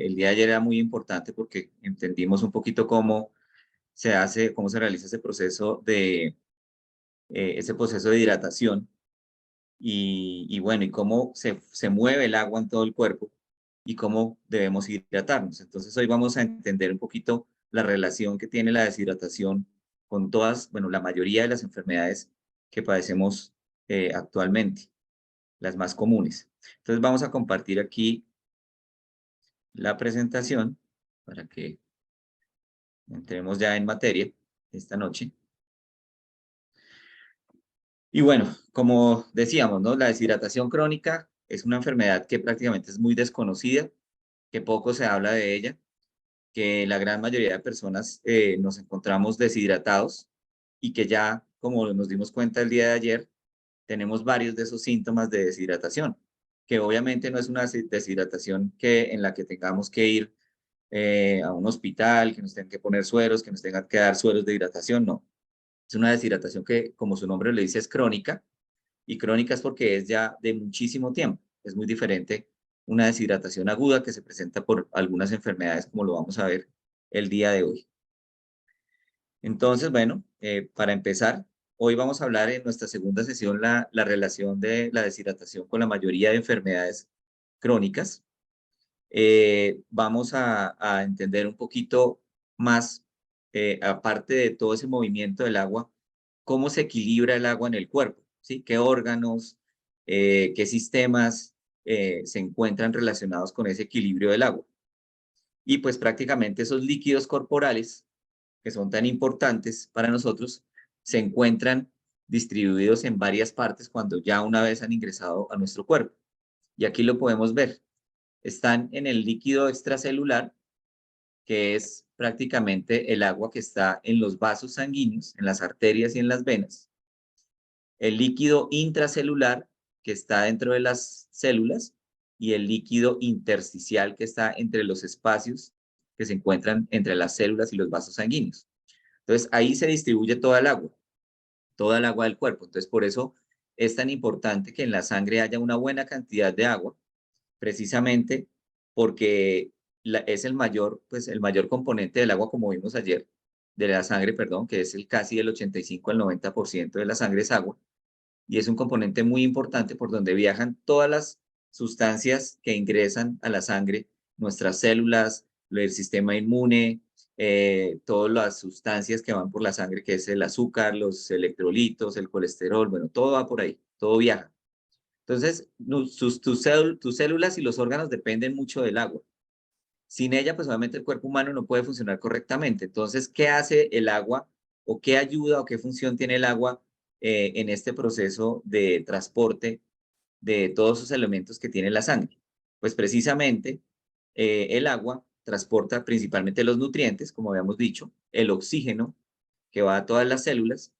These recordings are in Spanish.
el día de ayer era muy importante porque entendimos un poquito cómo se hace, cómo se realiza ese proceso de hidratación y bueno, y cómo se mueve el agua en todo el cuerpo y cómo debemos hidratarnos. Entonces hoy vamos a entender un poquito la relación que tiene la deshidratación con todas, bueno, la mayoría de las enfermedades que padecemos actualmente, las más comunes. Entonces vamos a compartir aquí la presentación para que entremos ya en materia esta noche. Y bueno, como decíamos, ¿no? La deshidratación crónica es una enfermedad que prácticamente es muy desconocida, que poco se habla de ella, que la gran mayoría de personas nos encontramos deshidratados y que ya, como nos dimos cuenta el día de ayer, tenemos varios de esos síntomas de deshidratación, que obviamente no es una deshidratación en la que tengamos que ir a un hospital, que nos tengan que poner sueros, que nos tengan que dar sueros de hidratación, no. Es una deshidratación que, como su nombre le dice, es crónica, y crónica es porque es ya de muchísimo tiempo. Es muy diferente una deshidratación aguda que se presenta por algunas enfermedades, como lo vamos a ver el día de hoy. Entonces, bueno, para empezar, hoy vamos a hablar en nuestra segunda sesión la relación de la deshidratación con la mayoría de enfermedades crónicas. Vamos a entender un poquito más, aparte de todo ese movimiento del agua, cómo se equilibra el agua en el cuerpo, ¿sí? ¿Qué órganos, qué sistemas se encuentran relacionados con ese equilibrio del agua? Y pues prácticamente esos líquidos corporales, que son tan importantes para nosotros, se encuentran distribuidos en varias partes cuando ya una vez han ingresado a nuestro cuerpo. Y aquí lo podemos ver. Están en el líquido extracelular, que es prácticamente el agua que está en los vasos sanguíneos, en las arterias y en las venas. El líquido intracelular, que está dentro de las células, y el líquido intersticial, que está entre los espacios que se encuentran entre las células y los vasos sanguíneos. Entonces, ahí se distribuye toda el agua del cuerpo. Entonces, por eso es tan importante que en la sangre haya una buena cantidad de agua, precisamente porque es pues, el mayor componente del agua, como vimos ayer, de la sangre, perdón, que es casi el 85 al 90% de la sangre es agua, y es un componente muy importante por donde viajan todas las sustancias que ingresan a la sangre, nuestras células, el sistema inmune, todas las sustancias que van por la sangre, que es el azúcar, los electrolitos, el colesterol, bueno, todo va por ahí, todo viaja. Entonces, tus células y los órganos dependen mucho del agua. Sin ella, pues obviamente el cuerpo humano no puede funcionar correctamente. Entonces, ¿qué hace el agua o qué ayuda o qué función tiene el agua en este proceso de transporte de todos esos elementos que tiene la sangre? Pues precisamente el agua transporta principalmente los nutrientes, como habíamos dicho, el oxígeno que va a todas las células,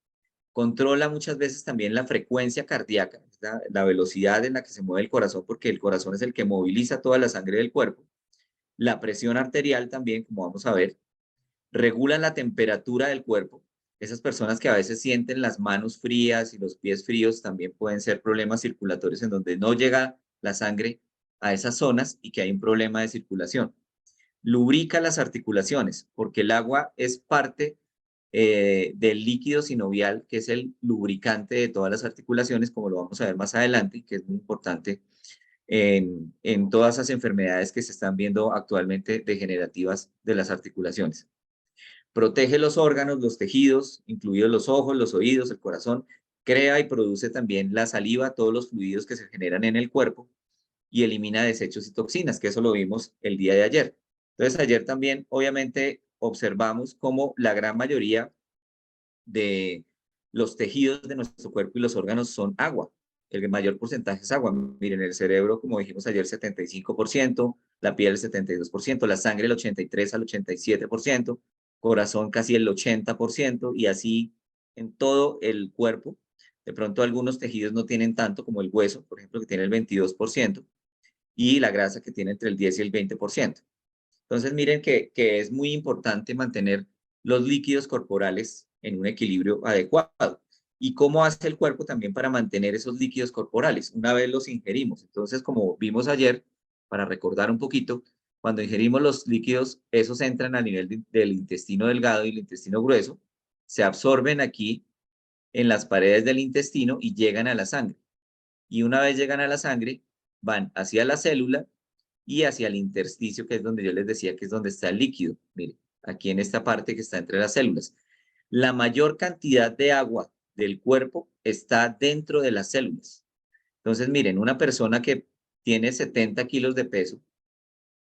controla muchas veces también la frecuencia cardíaca, la velocidad en la que se mueve el corazón, porque el corazón es el que moviliza toda la sangre del cuerpo. La presión arterial también, como vamos a ver, regula la temperatura del cuerpo. Esas personas que a veces sienten las manos frías y los pies fríos también pueden ser problemas circulatorios en donde no llega la sangre a esas zonas y que hay un problema de circulación. Lubrica las articulaciones, porque el agua es parte del líquido sinovial, que es el lubricante de todas las articulaciones, como lo vamos a ver más adelante, que es muy importante en todas esas enfermedades que se están viendo actualmente degenerativas de las articulaciones. Protege los órganos, los tejidos, incluidos los ojos, los oídos, el corazón. Crea y produce también la saliva, todos los fluidos que se generan en el cuerpo y elimina desechos y toxinas, que eso lo vimos el día de ayer. Entonces, ayer también, obviamente, observamos cómo la gran mayoría de los tejidos de nuestro cuerpo y los órganos son agua. El mayor porcentaje es agua. Miren, el cerebro, como dijimos ayer, 75%, la piel el 72%, la sangre el 83 al 87%, corazón casi el 80% y así en todo el cuerpo. De pronto algunos tejidos no tienen tanto como el hueso, por ejemplo, que tiene el 22% y la grasa que tiene entre el 10 y el 20%. Entonces, miren que es muy importante mantener los líquidos corporales en un equilibrio adecuado. ¿Y cómo hace el cuerpo también para mantener esos líquidos corporales una vez los ingerimos? Entonces, como vimos ayer, para recordar un poquito, Cuando ingerimos los líquidos, esos entran a nivel del intestino delgado y el intestino grueso, se absorben aquí en las paredes del intestino y llegan a la sangre. Y una vez llegan a la sangre, van hacia la célula y hacia el intersticio, que es donde yo les decía que es donde está el líquido. Mire, aquí en esta parte que está entre las células. La mayor cantidad de agua del cuerpo está dentro de las células. Entonces, miren, una persona que tiene 70 kilos de peso,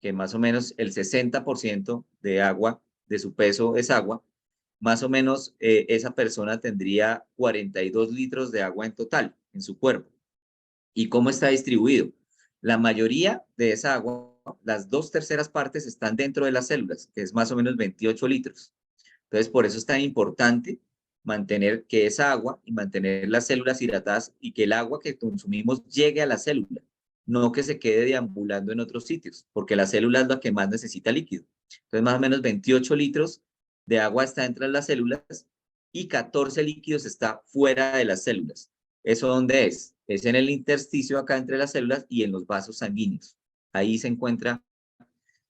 que más o menos el 60% de agua, de su peso es agua, más o menos esa persona tendría 42 litros de agua en total en su cuerpo. ¿Y cómo está distribuido? La mayoría de esa agua, las 2/3 partes están dentro de las células, que es más o menos 28 litros. Entonces, por eso es tan importante mantener que esa agua y mantener las células hidratadas y que el agua que consumimos llegue a la célula, no que se quede deambulando en otros sitios, porque la célula es la que más necesita líquido. Entonces, más o menos 28 litros de agua está entre las células y 14 líquidos está fuera de las células. ¿Eso dónde es? Es en el intersticio acá entre las células y en los vasos sanguíneos. Ahí se encuentra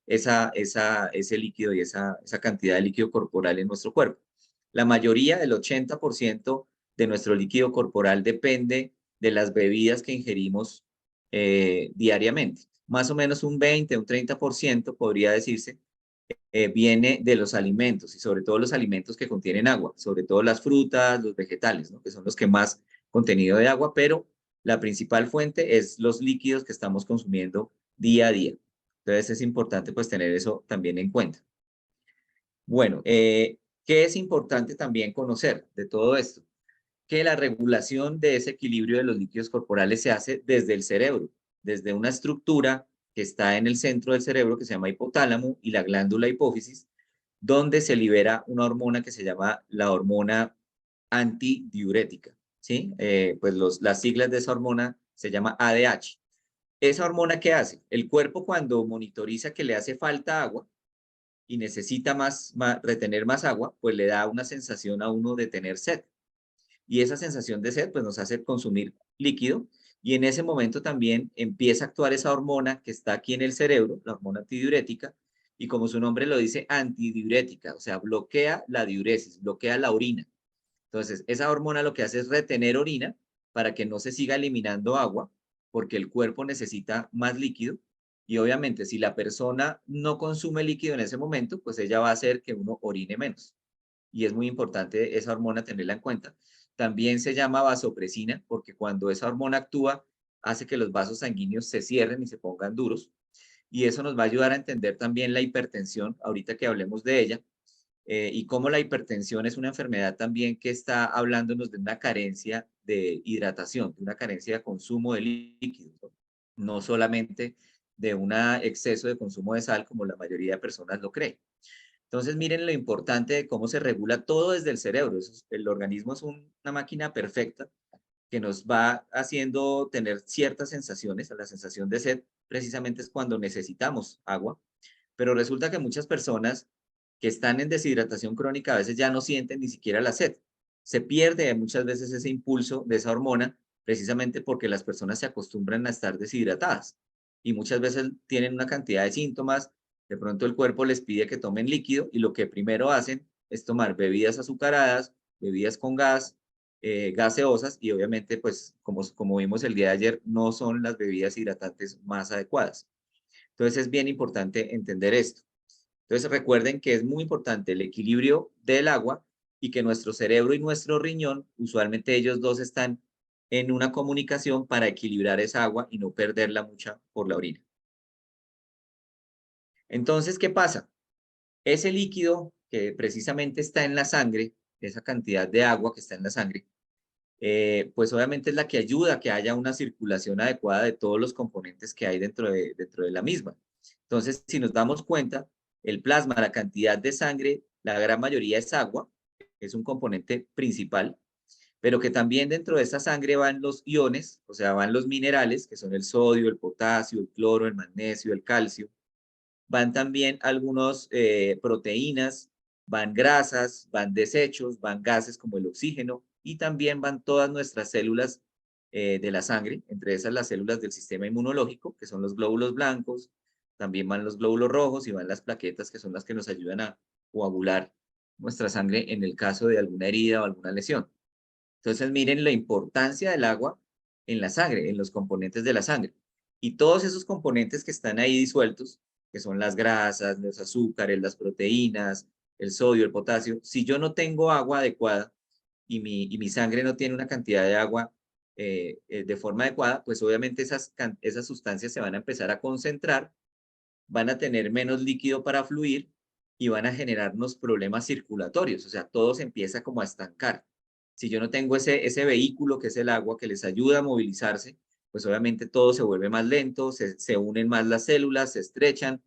ese líquido y esa cantidad de líquido corporal en nuestro cuerpo. La mayoría, el 80% de nuestro líquido corporal depende de las bebidas que ingerimos diariamente. Más o menos un 20, un 30% podría decirse, viene de los alimentos y sobre todo los alimentos que contienen agua, sobre todo las frutas, los vegetales, ¿no? Que son los que más contenido de agua, pero la principal fuente es los líquidos que estamos consumiendo día a día. Entonces es importante pues tener eso también en cuenta. Bueno, ¿qué es importante también conocer de todo esto? Que la regulación de ese equilibrio de los líquidos corporales se hace desde el cerebro, desde una estructura que está en el centro del cerebro que se llama hipotálamo y la glándula hipófisis, donde se libera una hormona que se llama la hormona antidiurética, ¿sí? Pues las siglas de esa hormona se llama ADH. ¿Esa hormona qué hace? El cuerpo cuando monitoriza que le hace falta agua y necesita retener más agua, pues le da una sensación a uno de tener sed. Y esa sensación de sed pues nos hace consumir líquido y en ese momento también empieza a actuar esa hormona que está aquí en el cerebro, la hormona antidiurética, y como su nombre lo dice, antidiurética, o sea, bloquea la diuresis, bloquea la orina. Entonces, esa hormona lo que hace es retener orina para que no se siga eliminando agua, porque el cuerpo necesita más líquido. Y obviamente, si la persona no consume líquido en ese momento, pues ella va a hacer que uno orine menos. Y es muy importante esa hormona tenerla en cuenta. También se llama vasopresina, porque cuando esa hormona actúa, hace que los vasos sanguíneos se cierren y se pongan duros. Y eso nos va a ayudar a entender también la hipertensión, ahorita que hablemos de ella, y cómo la hipertensión es una enfermedad también que está hablándonos de una carencia de hidratación, de una carencia de consumo de líquidos, no solamente de un exceso de consumo de sal como la mayoría de personas lo cree. Entonces, miren lo importante de cómo se regula todo desde el cerebro. El organismo es una máquina perfecta que nos va haciendo tener ciertas sensaciones. La sensación de sed precisamente es cuando necesitamos agua, pero resulta que muchas personas que están en deshidratación crónica a veces ya no sienten ni siquiera la sed. Se pierde muchas veces ese impulso de esa hormona precisamente porque las personas se acostumbran a estar deshidratadas y muchas veces tienen una cantidad de síntomas. De pronto el cuerpo les pide que tomen líquido y lo que primero hacen es tomar bebidas azucaradas, bebidas con gas, gaseosas y obviamente pues como vimos el día de ayer no son las bebidas hidratantes más adecuadas. Entonces es bien importante entender esto. Entonces recuerden que es muy importante el equilibrio del agua y que nuestro cerebro y nuestro riñón, usualmente ellos dos están en una comunicación para equilibrar esa agua y no perderla mucha por la orina. Entonces, ¿qué pasa? Ese líquido que precisamente está en la sangre, esa cantidad de agua que está en la sangre, pues obviamente es la que ayuda a que haya una circulación adecuada de todos los componentes que hay dentro de la misma. Entonces, si nos damos cuenta, el plasma, la cantidad de sangre, la gran mayoría es agua, es un componente principal, pero que también dentro de esa sangre van los iones, o sea, van los minerales, que son el sodio, el potasio, el cloro, el magnesio, el calcio, van también algunas proteínas, van grasas, van desechos, van gases como el oxígeno y también van todas nuestras células de la sangre, entre esas las células del sistema inmunológico, que son los glóbulos blancos, también van los glóbulos rojos y van las plaquetas, que son las que nos ayudan a coagular nuestra sangre en el caso de alguna herida o alguna lesión. Entonces, miren la importancia del agua en la sangre, en los componentes de la sangre. Y todos esos componentes que están ahí disueltos, que son las grasas, los azúcares, las proteínas, el sodio, el potasio, si yo no tengo agua adecuada y mi sangre no tiene una cantidad de agua de forma adecuada, pues obviamente esas sustancias se van a empezar a concentrar, van a tener menos líquido para fluir y van a generarnos problemas circulatorios. O sea, todo se empieza como a estancar. Si yo no tengo ese vehículo que es el agua que les ayuda a movilizarse, pues obviamente todo se vuelve más lento, se unen más las células, se estrechan.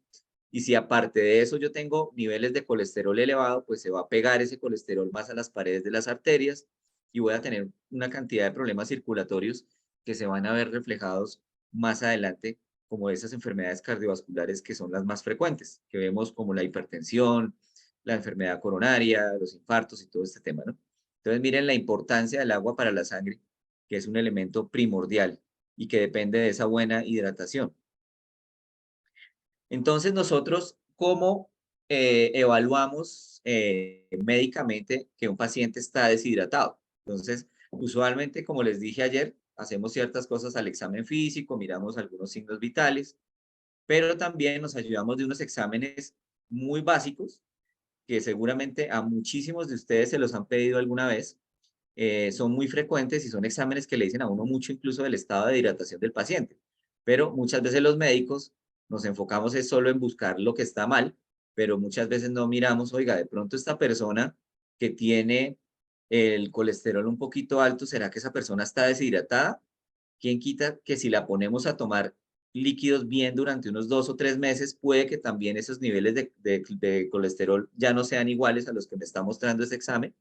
Y si aparte de eso yo tengo niveles de colesterol elevado, pues se va a pegar ese colesterol más a las paredes de las arterias y voy a tener una cantidad de problemas circulatorios que se van a ver reflejados más adelante como esas enfermedades cardiovasculares que son las más frecuentes, que vemos como la hipertensión, la enfermedad coronaria, los infartos y todo este tema, ¿no? Entonces, miren la importancia del agua para la sangre, que es un elemento primordial y que depende de esa buena hidratación. Entonces, nosotros, ¿cómo evaluamos médicamente que un paciente está deshidratado? Entonces, usualmente, como les dije ayer, hacemos ciertas cosas al examen físico, miramos algunos signos vitales, pero también nos ayudamos de unos exámenes muy básicos que seguramente a muchísimos de ustedes se los han pedido alguna vez. Son muy frecuentes y son exámenes que le dicen a uno mucho incluso del estado de hidratación del paciente. Pero muchas veces los médicos nos enfocamos es solo en buscar lo que está mal, pero muchas veces no miramos, oiga, de pronto esta persona que tiene el colesterol un poquito alto, ¿será que esa persona está deshidratada? ¿Quién quita que si la ponemos a tomar líquidos bien durante unos 2 o 3 meses, puede que también esos niveles de colesterol ya no sean iguales a los que me está mostrando ese examen?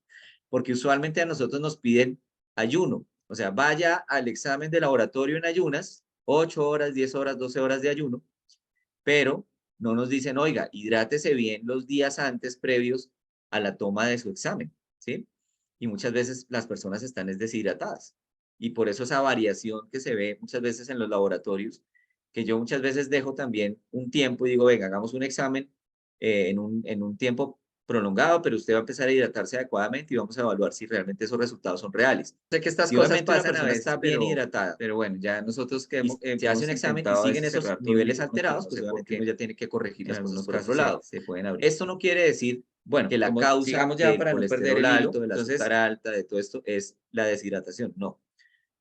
Porque usualmente a nosotros nos piden ayuno, o sea, vaya al examen de laboratorio en ayunas, 8 horas, 10 horas, 12 horas de ayuno, pero no nos dicen, oiga, hidrátese bien los días antes previos a la toma de su examen, ¿sí? Y muchas veces las personas están deshidratadas. Y por eso esa variación que se ve muchas veces en los laboratorios, que yo muchas veces dejo también un tiempo y digo, venga, hagamos un examen en un tiempo prolongado, pero usted va a empezar a hidratarse adecuadamente y vamos a evaluar si realmente esos resultados son reales. Sé que estas cosas pasan a veces, está bien hidratada, pero bueno, ya nosotros que se hace un examen y siguen esos niveles alterados, pues obviamente uno ya tiene que corregir las cosas por otro lado. Se pueden abrir. Esto no quiere decir, bueno, que la causa sigamos ya del para no perder colesterol el hilo, alto, del azúcar alta, de todo esto, es la deshidratación. No,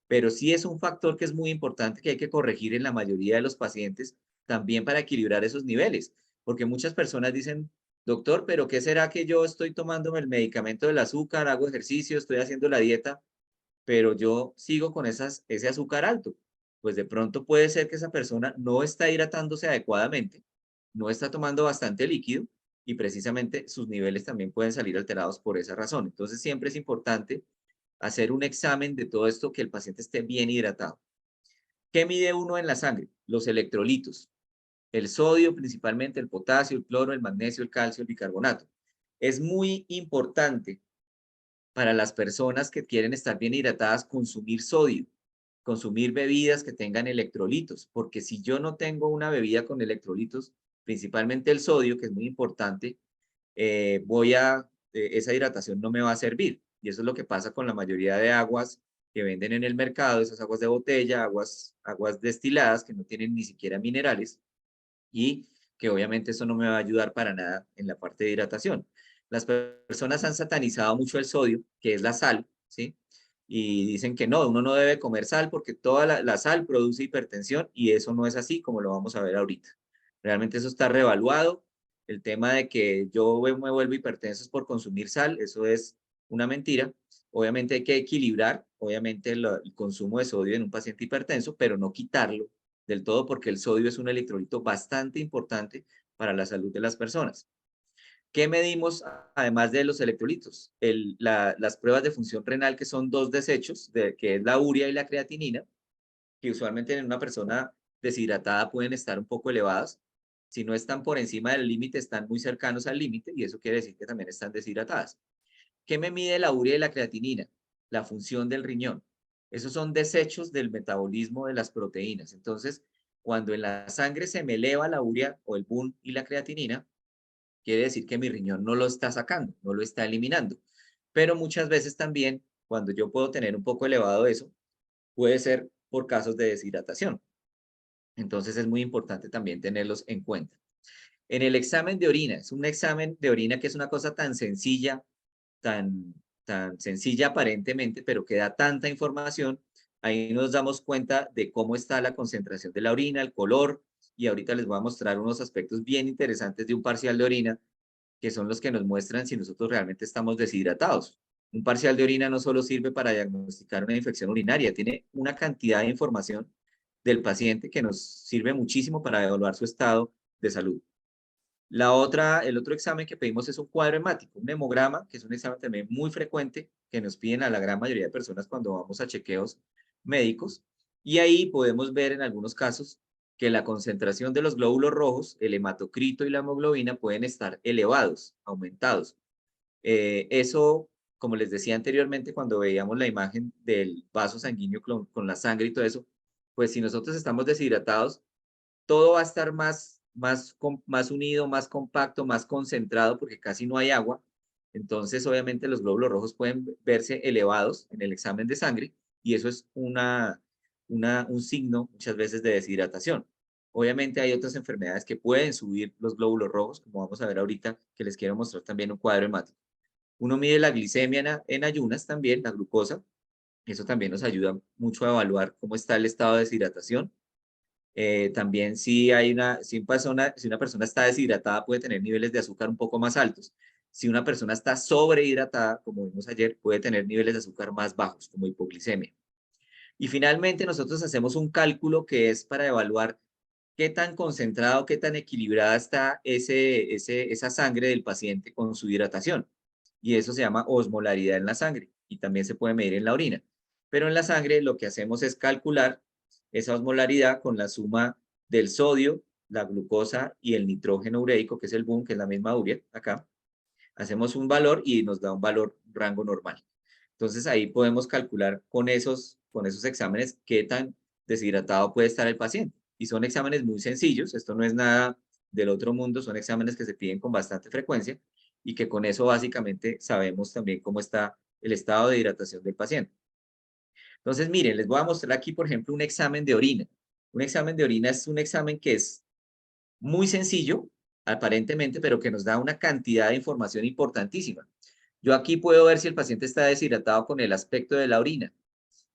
pero sí es un factor que es muy importante que hay que corregir en la mayoría de los pacientes también para equilibrar esos niveles, porque muchas personas dicen, doctor, pero ¿qué será que yo estoy tomándome el medicamento del azúcar, hago ejercicio, estoy haciendo la dieta, pero yo sigo con ese azúcar alto? Pues de pronto puede ser que esa persona no está hidratándose adecuadamente, no está tomando bastante líquido y precisamente sus niveles también pueden salir alterados por esa razón. Entonces siempre es importante hacer un examen de todo esto, que el paciente esté bien hidratado. ¿Qué mide uno en la sangre? Los electrolitos. El sodio, principalmente el potasio, el cloro, el magnesio, el calcio, el bicarbonato. Es muy importante para las personas que quieren estar bien hidratadas consumir sodio, consumir bebidas que tengan electrolitos, porque si yo no tengo una bebida con electrolitos, principalmente el sodio, que es muy importante, esa hidratación no me va a servir. Y eso es lo que pasa con la mayoría de aguas que venden en el mercado, esas aguas de botella, aguas destiladas que no tienen ni siquiera minerales y que obviamente eso no me va a ayudar para nada en la parte de hidratación. Las personas han satanizado mucho el sodio, que es la sal, ¿sí? Y dicen que no, uno no debe comer sal porque toda la sal produce hipertensión y eso no es así como lo vamos a ver ahorita. Realmente eso está revaluado. El tema de que yo me vuelvo hipertenso es por consumir sal, eso es una mentira. Obviamente hay que equilibrar, obviamente, el consumo de sodio en un paciente hipertenso, pero no quitarlo del todo porque el sodio es un electrolito bastante importante para la salud de las personas. ¿Qué medimos además de los electrolitos? Las pruebas de función renal, que son dos desechos, que es la urea y la creatinina, que usualmente en una persona deshidratada pueden estar un poco elevadas. Si no están por encima del límite, están muy cercanos al límite y eso quiere decir que también están deshidratadas. ¿Qué me mide la urea y la creatinina? La función del riñón. Esos son desechos del metabolismo de las proteínas. Entonces, Cuando en la sangre se me eleva la urea o el BUN y la creatinina, quiere decir que mi riñón no lo está sacando, no lo está eliminando. Pero muchas veces también, cuando yo puedo tener un poco elevado eso, puede ser por casos de deshidratación. Entonces es muy importante también tenerlos en cuenta. En el examen de orina, es un examen de orina que es una cosa tan sencilla, tan sencilla aparentemente, pero que da tanta información. Ahí nos damos cuenta de cómo está la concentración de la orina, el color, y ahorita les voy a mostrar unos aspectos bien interesantes de un parcial de orina, que son los que nos muestran si nosotros realmente estamos deshidratados. Un parcial de orina no solo sirve para diagnosticar una infección urinaria, tiene una cantidad de información del paciente que nos sirve muchísimo para evaluar su estado de salud. El otro examen que pedimos es un cuadro hemático, un hemograma, que es un examen también muy frecuente que nos piden a la gran mayoría de personas cuando vamos a chequeos médicos. Y ahí podemos ver en algunos casos que la concentración de los glóbulos rojos, el hematocrito y la hemoglobina pueden estar elevados, aumentados. Eso, como les decía anteriormente, cuando veíamos la imagen del vaso sanguíneo con la sangre y todo eso, pues si nosotros estamos deshidratados, todo va a estar más unido, más compacto, más concentrado, porque casi no hay agua. Entonces, obviamente, los glóbulos rojos pueden verse elevados en el examen de sangre y eso es un signo muchas veces de deshidratación. Obviamente hay otras enfermedades que pueden subir los glóbulos rojos, como vamos a ver ahorita, que les quiero mostrar también un cuadro hemático. Uno mide la glicemia en ayunas también, la glucosa. Eso también nos ayuda mucho a evaluar cómo está el estado de deshidratación. También si una persona está deshidratada puede tener niveles de azúcar un poco más altos. Si una persona está sobrehidratada, como vimos ayer, puede tener niveles de azúcar más bajos, como hipoglicemia. Y finalmente nosotros hacemos un cálculo que es para evaluar qué tan concentrado, qué tan equilibrada está esa sangre del paciente con su hidratación. Y eso se llama osmolaridad en la sangre y también se puede medir en la orina. Pero en la sangre lo que hacemos es calcular esa osmolaridad con la suma del sodio, la glucosa y el nitrógeno ureico, que es el BUN, que es la misma urea acá. Hacemos un valor y nos da un valor rango normal. Entonces ahí podemos calcular con esos exámenes qué tan deshidratado puede estar el paciente. Y son exámenes muy sencillos, esto no es nada del otro mundo, son exámenes que se piden con bastante frecuencia y que con eso básicamente sabemos también cómo está el estado de hidratación del paciente. Entonces, miren, les voy a mostrar aquí, por ejemplo, un examen de orina. Un examen de orina es un examen que es muy sencillo, aparentemente, pero que nos da una cantidad de información importantísima. Yo aquí puedo ver si el paciente está deshidratado con el aspecto de la orina.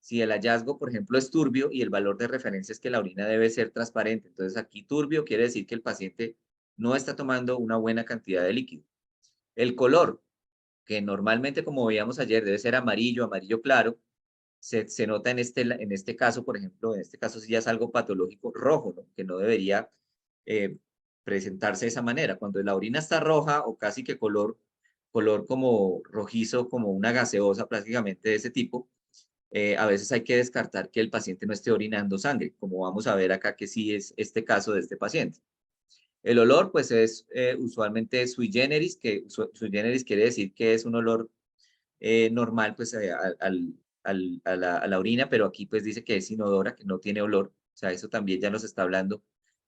Si el hallazgo, por ejemplo, es turbio y el valor de referencia es que la orina debe ser transparente. Entonces, aquí turbio quiere decir que el paciente no está tomando una buena cantidad de líquido. El color, que normalmente, como veíamos ayer, debe ser amarillo, amarillo claro, se nota en este caso, por ejemplo, en este caso sí ya es algo patológico rojo, ¿no? Que no debería eh, presentarse de esa manera. Cuando la orina está roja o casi que color como rojizo, como una gaseosa prácticamente de ese tipo, a veces hay que descartar que el paciente no esté orinando sangre, como vamos a ver acá que sí es este caso de este paciente. El olor, pues es usualmente sui generis, que sui generis quiere decir que es un olor normal pues a la orina, pero aquí pues dice que es inodora, que no tiene olor. O sea, eso también ya nos está hablando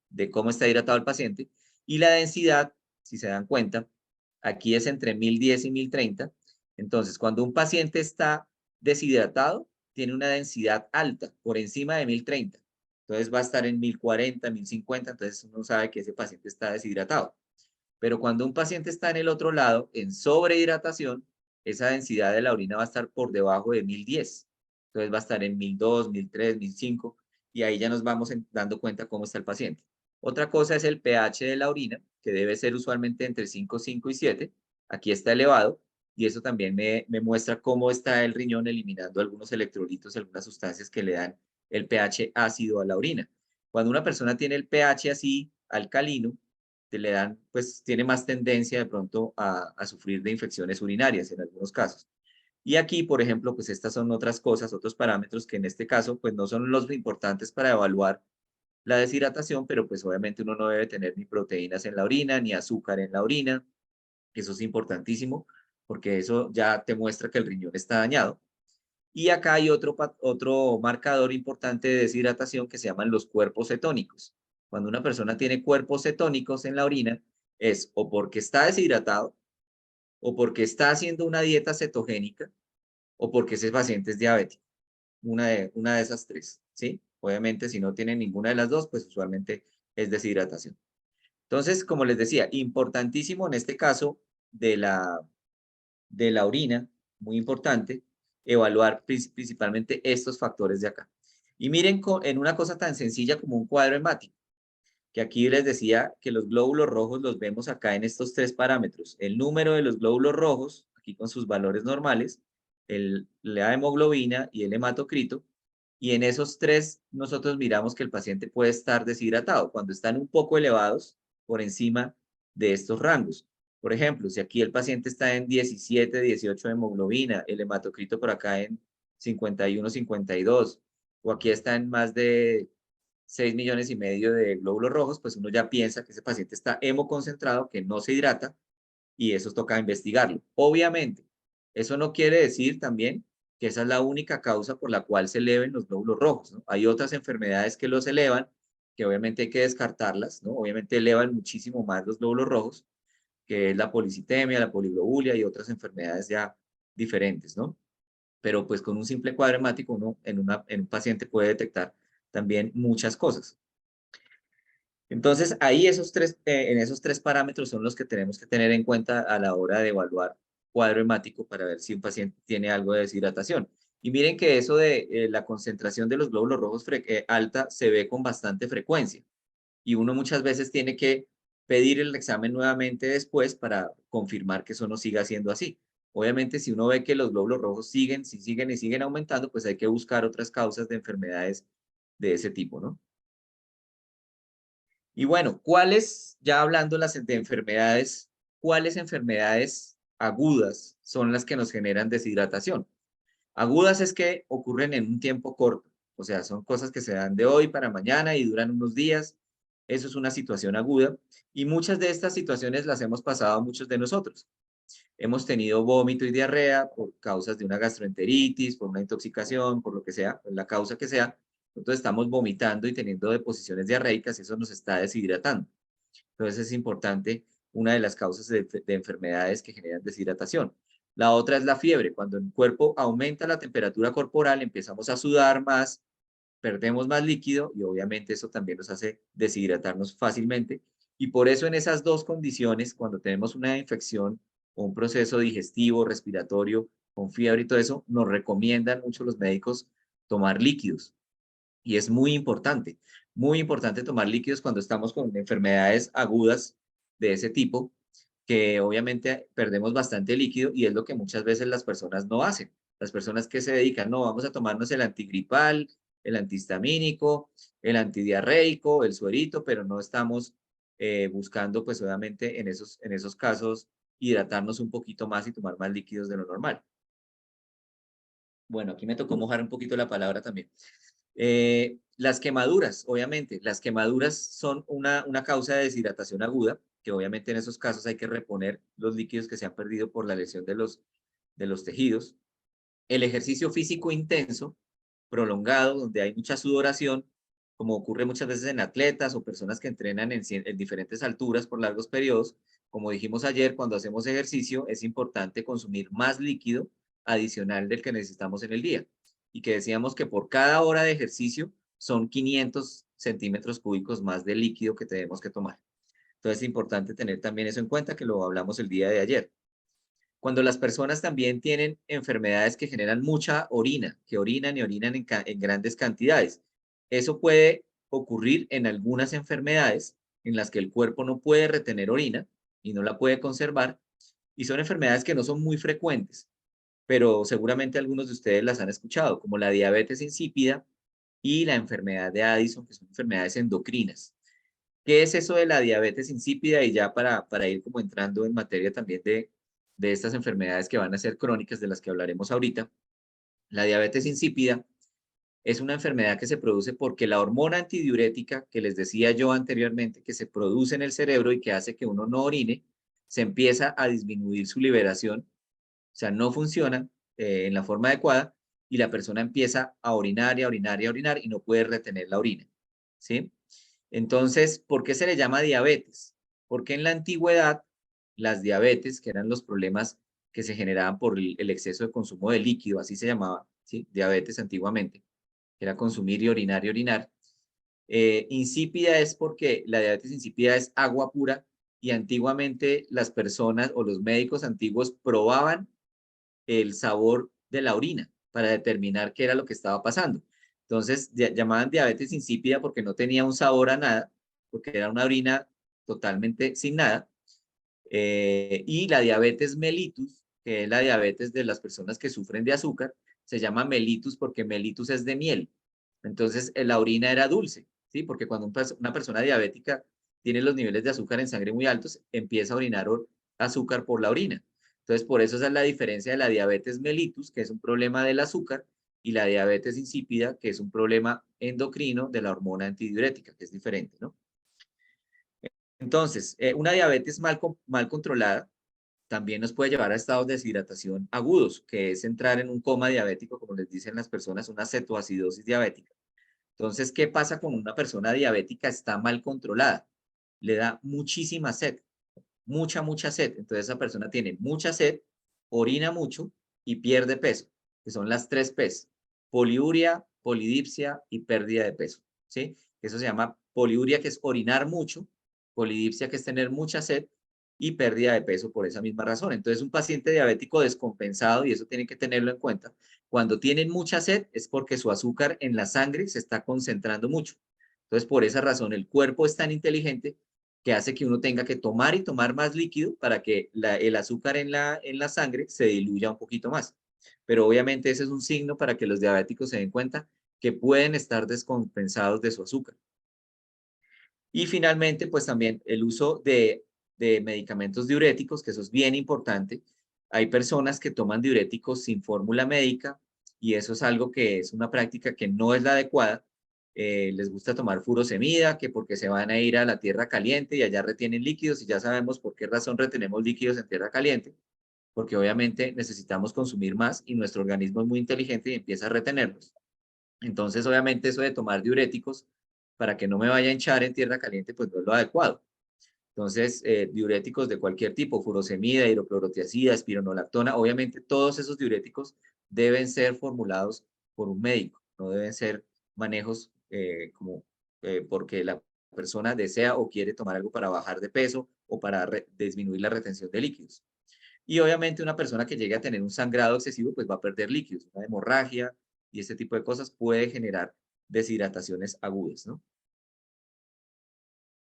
de cómo está hidratado el paciente. Y la densidad, si se dan cuenta, aquí es entre 1010 y 1030. Entonces, cuando un paciente está deshidratado, tiene una densidad alta, por encima de 1030. Entonces va a estar en 1040, 1050, entonces uno sabe que ese paciente está deshidratado. Pero cuando un paciente está en el otro lado, en sobrehidratación, esa densidad de la orina va a estar por debajo de 1010. Entonces va a estar en 1002, 1003, 1005 y ahí ya nos vamos dando cuenta cómo está el paciente. Otra cosa es el pH de la orina, que debe ser usualmente entre 5, 5 y 7. Aquí está elevado y eso también me muestra cómo está el riñón eliminando algunos electrolitos, algunas sustancias que le dan el pH ácido a la orina. Cuando una persona tiene el pH así alcalino, pues tiene más tendencia de pronto a sufrir de infecciones urinarias en algunos casos. Y aquí, por ejemplo, pues estas son otras cosas, otros parámetros que en este caso, pues no son los importantes para evaluar la deshidratación, pero pues obviamente uno no debe tener ni proteínas en la orina, ni azúcar en la orina. Eso es importantísimo, porque eso ya te muestra que el riñón está dañado. Y acá hay otro marcador importante de deshidratación que se llaman los cuerpos cetónicos. Cuando una persona tiene cuerpos cetónicos en la orina, es o porque está deshidratado, o porque está haciendo una dieta cetogénica, o porque ese paciente es diabético. Una de esas tres, ¿sí? Obviamente, si no tiene ninguna de las dos, pues usualmente es deshidratación. Entonces, como les decía, importantísimo en este caso de la orina, muy importante, evaluar principalmente estos factores de acá. Y miren en una cosa tan sencilla como un cuadro hemático, que aquí les decía que los glóbulos rojos los vemos acá en estos tres parámetros. El número de los glóbulos rojos, aquí con sus valores normales, la hemoglobina y el hematocrito, y en esos tres nosotros miramos que el paciente puede estar deshidratado cuando están un poco elevados por encima de estos rangos. Por ejemplo, si aquí el paciente está en 17, 18 de hemoglobina, el hematocrito por acá en 51, 52, o aquí está en más de 6,5 millones de glóbulos rojos, pues uno ya piensa que ese paciente está hemoconcentrado, que no se hidrata, y eso toca investigarlo. Obviamente, eso no quiere decir también que esa es la única causa por la cual se eleven los glóbulos rojos, ¿no? Hay otras enfermedades que los elevan, que obviamente hay que descartarlas, ¿no? Obviamente elevan muchísimo más los glóbulos rojos, que es la policitemia, la poliglobulia y otras enfermedades ya diferentes, ¿no? Pero pues con un simple cuadro hemático uno en un paciente puede detectar también muchas cosas. Entonces, ahí en esos tres parámetros son los que tenemos que tener en cuenta a la hora de evaluar cuadro hemático para ver si un paciente tiene algo de deshidratación. Y miren que eso de la concentración de los glóbulos rojos alta se ve con bastante frecuencia. Y uno muchas veces tiene que pedir el examen nuevamente después para confirmar que eso no siga siendo así. Obviamente, si uno ve que los glóbulos rojos siguen y siguen aumentando, pues hay que buscar otras causas de enfermedades de ese tipo, ¿no? Y bueno, ya hablando de enfermedades, cuáles enfermedades agudas son las que nos generan deshidratación? Agudas es que ocurren en un tiempo corto, o sea, son cosas que se dan de hoy para mañana y duran unos días. Eso es una situación aguda y muchas de estas situaciones las hemos pasado muchos de nosotros. Hemos tenido vómito y diarrea por causas de una gastroenteritis, por una intoxicación, por lo que sea, por la causa que sea. Entonces estamos vomitando y teniendo deposiciones diarreicas, eso nos está deshidratando. Entonces es importante una de las causas de enfermedades que generan deshidratación. La otra es la fiebre. Cuando el cuerpo aumenta la temperatura corporal, empezamos a sudar más, perdemos más líquido y obviamente eso también nos hace deshidratarnos fácilmente. Y por eso en esas dos condiciones, cuando tenemos una infección o un proceso digestivo, respiratorio, con fiebre y todo eso, nos recomiendan mucho los médicos tomar líquidos. Y es muy importante tomar líquidos cuando estamos con enfermedades agudas de ese tipo, que obviamente perdemos bastante líquido y es lo que muchas veces las personas no hacen. Las personas que se dedican, no, vamos a tomarnos el antigripal, el antihistamínico, el antidiarreico, el suerito, pero no estamos buscando, pues obviamente en esos casos, hidratarnos un poquito más y tomar más líquidos de lo normal. Bueno, aquí me tocó mojar un poquito la palabra también. Las quemaduras, obviamente, las quemaduras son una causa de deshidratación aguda, que obviamente en esos casos hay que reponer los líquidos que se han perdido por la lesión de los tejidos. El ejercicio físico intenso, prolongado, donde hay mucha sudoración, como ocurre muchas veces en atletas o personas que entrenan en diferentes alturas por largos periodos. Como dijimos ayer, cuando hacemos ejercicio es importante consumir más líquido adicional del que necesitamos en el día. Y que decíamos que por cada hora de ejercicio son 500 centímetros cúbicos más de líquido que tenemos que tomar. Entonces es importante tener también eso en cuenta, que lo hablamos el día de ayer. Cuando las personas también tienen enfermedades que generan mucha orina, que orinan y orinan en grandes cantidades. Eso puede ocurrir en algunas enfermedades en las que el cuerpo no puede retener orina y no la puede conservar, y son enfermedades que no son muy frecuentes, pero seguramente algunos de ustedes las han escuchado, como la diabetes insípida y la enfermedad de Addison, que son enfermedades endocrinas. ¿Qué es eso de la diabetes insípida? Y ya para ir como entrando en materia también de estas enfermedades que van a ser crónicas, de las que hablaremos ahorita. La diabetes insípida es una enfermedad que se produce porque la hormona antidiurética, que les decía yo anteriormente, que se produce en el cerebro y que hace que uno no orine, se empieza a disminuir su liberación, o sea, no funciona en la forma adecuada, y la persona empieza a orinar y a orinar y a orinar y no puede retener la orina, ¿sí? Entonces, ¿por qué se le llama diabetes? Porque en la antigüedad, las diabetes, que eran los problemas que se generaban por el exceso de consumo de líquido, así se llamaba, ¿sí? Diabetes antiguamente, que era consumir y orinar y orinar. Insípida es porque la diabetes insípida es agua pura y antiguamente las personas o los médicos antiguos probaban el sabor de la orina para determinar qué era lo que estaba pasando. Entonces, llamaban diabetes insípida porque no tenía un sabor a nada, porque era una orina totalmente sin nada. Y la diabetes mellitus, que es la diabetes de las personas que sufren de azúcar, se llama mellitus porque mellitus es de miel. Entonces, la orina era dulce, ¿sí? Porque cuando una persona diabética tiene los niveles de azúcar en sangre muy altos, empieza a orinar azúcar por la orina. Entonces, por eso esa es la diferencia de la diabetes mellitus, que es un problema del azúcar, y la diabetes insípida, que es un problema endocrino de la hormona antidiurética, que es diferente, ¿no? Entonces, una diabetes mal controlada también nos puede llevar a estados de deshidratación agudos, que es entrar en un coma diabético, como les dicen las personas, una cetoacidosis diabética. Entonces, ¿qué pasa con una persona diabética? Está mal controlada. Le da muchísima sed, mucha sed. Entonces, esa persona tiene mucha sed, orina mucho y pierde peso, que son las 3 P's: poliuria, polidipsia y pérdida de peso, ¿sí? Eso se llama poliuria, que es orinar mucho, polidipsia, que es tener mucha sed, y pérdida de peso por esa misma razón. Entonces, un paciente diabético descompensado, y eso tienen que tenerlo en cuenta, cuando tienen mucha sed es porque su azúcar en la sangre se está concentrando mucho. Entonces, por esa razón, el cuerpo es tan inteligente que hace que uno tenga que tomar y tomar más líquido para que el azúcar en la sangre se diluya un poquito más. Pero obviamente ese es un signo para que los diabéticos se den cuenta que pueden estar descompensados de su azúcar. Y finalmente, pues también el uso de medicamentos diuréticos, que eso es bien importante. Hay personas que toman diuréticos sin fórmula médica y eso es algo que es una práctica que no es la adecuada. Les gusta tomar furosemida, que porque se van a ir a la tierra caliente y allá retienen líquidos y ya sabemos por qué razón retenemos líquidos en tierra caliente, porque obviamente necesitamos consumir más y nuestro organismo es muy inteligente y empieza a retenerlos. Entonces, obviamente, eso de tomar diuréticos para que no me vaya a hinchar en tierra caliente, pues no es lo adecuado. Entonces, diuréticos de cualquier tipo, furosemida, hidroclorotiazida, espironolactona, obviamente todos esos diuréticos deben ser formulados por un médico, no deben ser manejos porque la persona desea o quiere tomar algo para bajar de peso o para disminuir la retención de líquidos. Y obviamente una persona que llegue a tener un sangrado excesivo, pues va a perder líquidos, una hemorragia y este tipo de cosas puede generar deshidrataciones agudas, ¿no?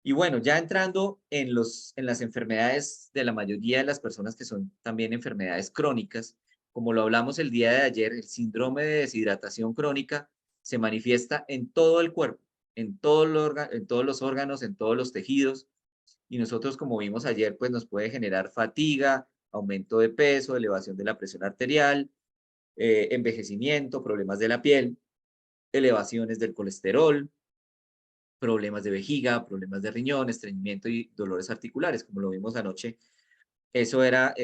Y bueno, ya entrando en las enfermedades de la mayoría de las personas que son también enfermedades crónicas, como lo hablamos el día de ayer, el síndrome de deshidratación crónica se manifiesta en todo el cuerpo, en todos los órganos, en todos los tejidos, y nosotros, como vimos ayer, pues nos puede generar fatiga, aumento de peso, elevación de la presión arterial, envejecimiento, problemas de la piel, elevaciones del colesterol, problemas de vejiga, problemas de riñón, estreñimiento y dolores articulares, como lo vimos anoche. Eso era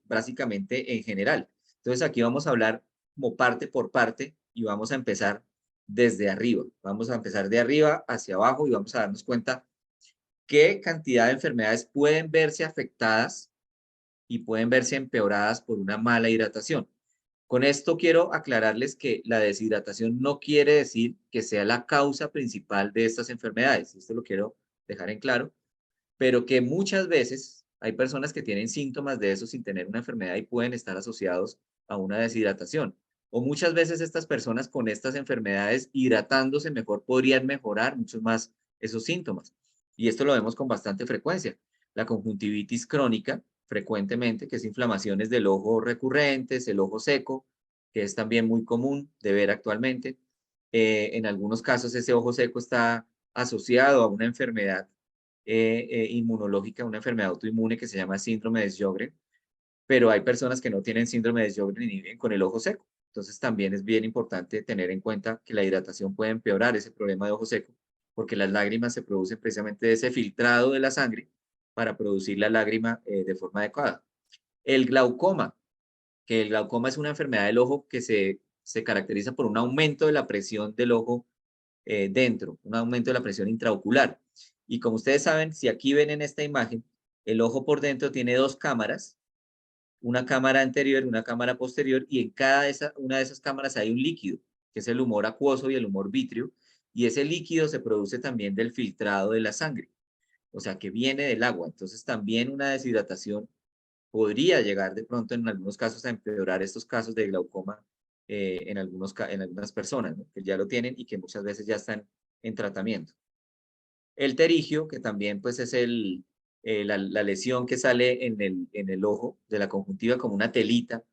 básicamente en general. Entonces aquí vamos a hablar como parte por parte y vamos a empezar desde arriba. Vamos a empezar de arriba hacia abajo y vamos a darnos cuenta qué cantidad de enfermedades pueden verse afectadas y pueden verse empeoradas por una mala hidratación. Con esto quiero aclararles que la deshidratación no quiere decir que sea la causa principal de estas enfermedades. Esto lo quiero dejar en claro, pero que muchas veces hay personas que tienen síntomas de eso sin tener una enfermedad y pueden estar asociados a una deshidratación. O muchas veces estas personas con estas enfermedades hidratándose mejor podrían mejorar mucho más esos síntomas. Y esto lo vemos con bastante frecuencia. La conjuntivitis crónica, frecuentemente, que es inflamaciones del ojo recurrentes, el ojo seco, que es también muy común de ver actualmente. En algunos casos ese ojo seco está asociado a una enfermedad inmunológica, una enfermedad autoinmune que se llama síndrome de Sjögren, pero hay personas que no tienen síndrome de Sjögren y viven con el ojo seco. Entonces también es bien importante tener en cuenta que la hidratación puede empeorar ese problema de ojo seco, porque las lágrimas se producen precisamente de ese filtrado de la sangre para producir la lágrima de forma adecuada. El glaucoma, que el glaucoma es una enfermedad del ojo que se se caracteriza por un aumento de la presión del ojo dentro, un aumento de la presión intraocular. Y como ustedes saben, si aquí ven en esta imagen, el ojo por dentro tiene dos cámaras, una cámara anterior y una cámara posterior, y en una de esas cámaras hay un líquido, que es el humor acuoso y el humor vítreo, y ese líquido se produce también del filtrado de la sangre, o sea, que viene del agua. Entonces, también una deshidratación podría llegar de pronto en algunos casos a empeorar estos casos de glaucoma en algunas personas, ¿no? Que ya lo tienen y que muchas veces ya están en tratamiento. El terigio, que también pues es la lesión que sale en el ojo de la conjuntiva como una telita,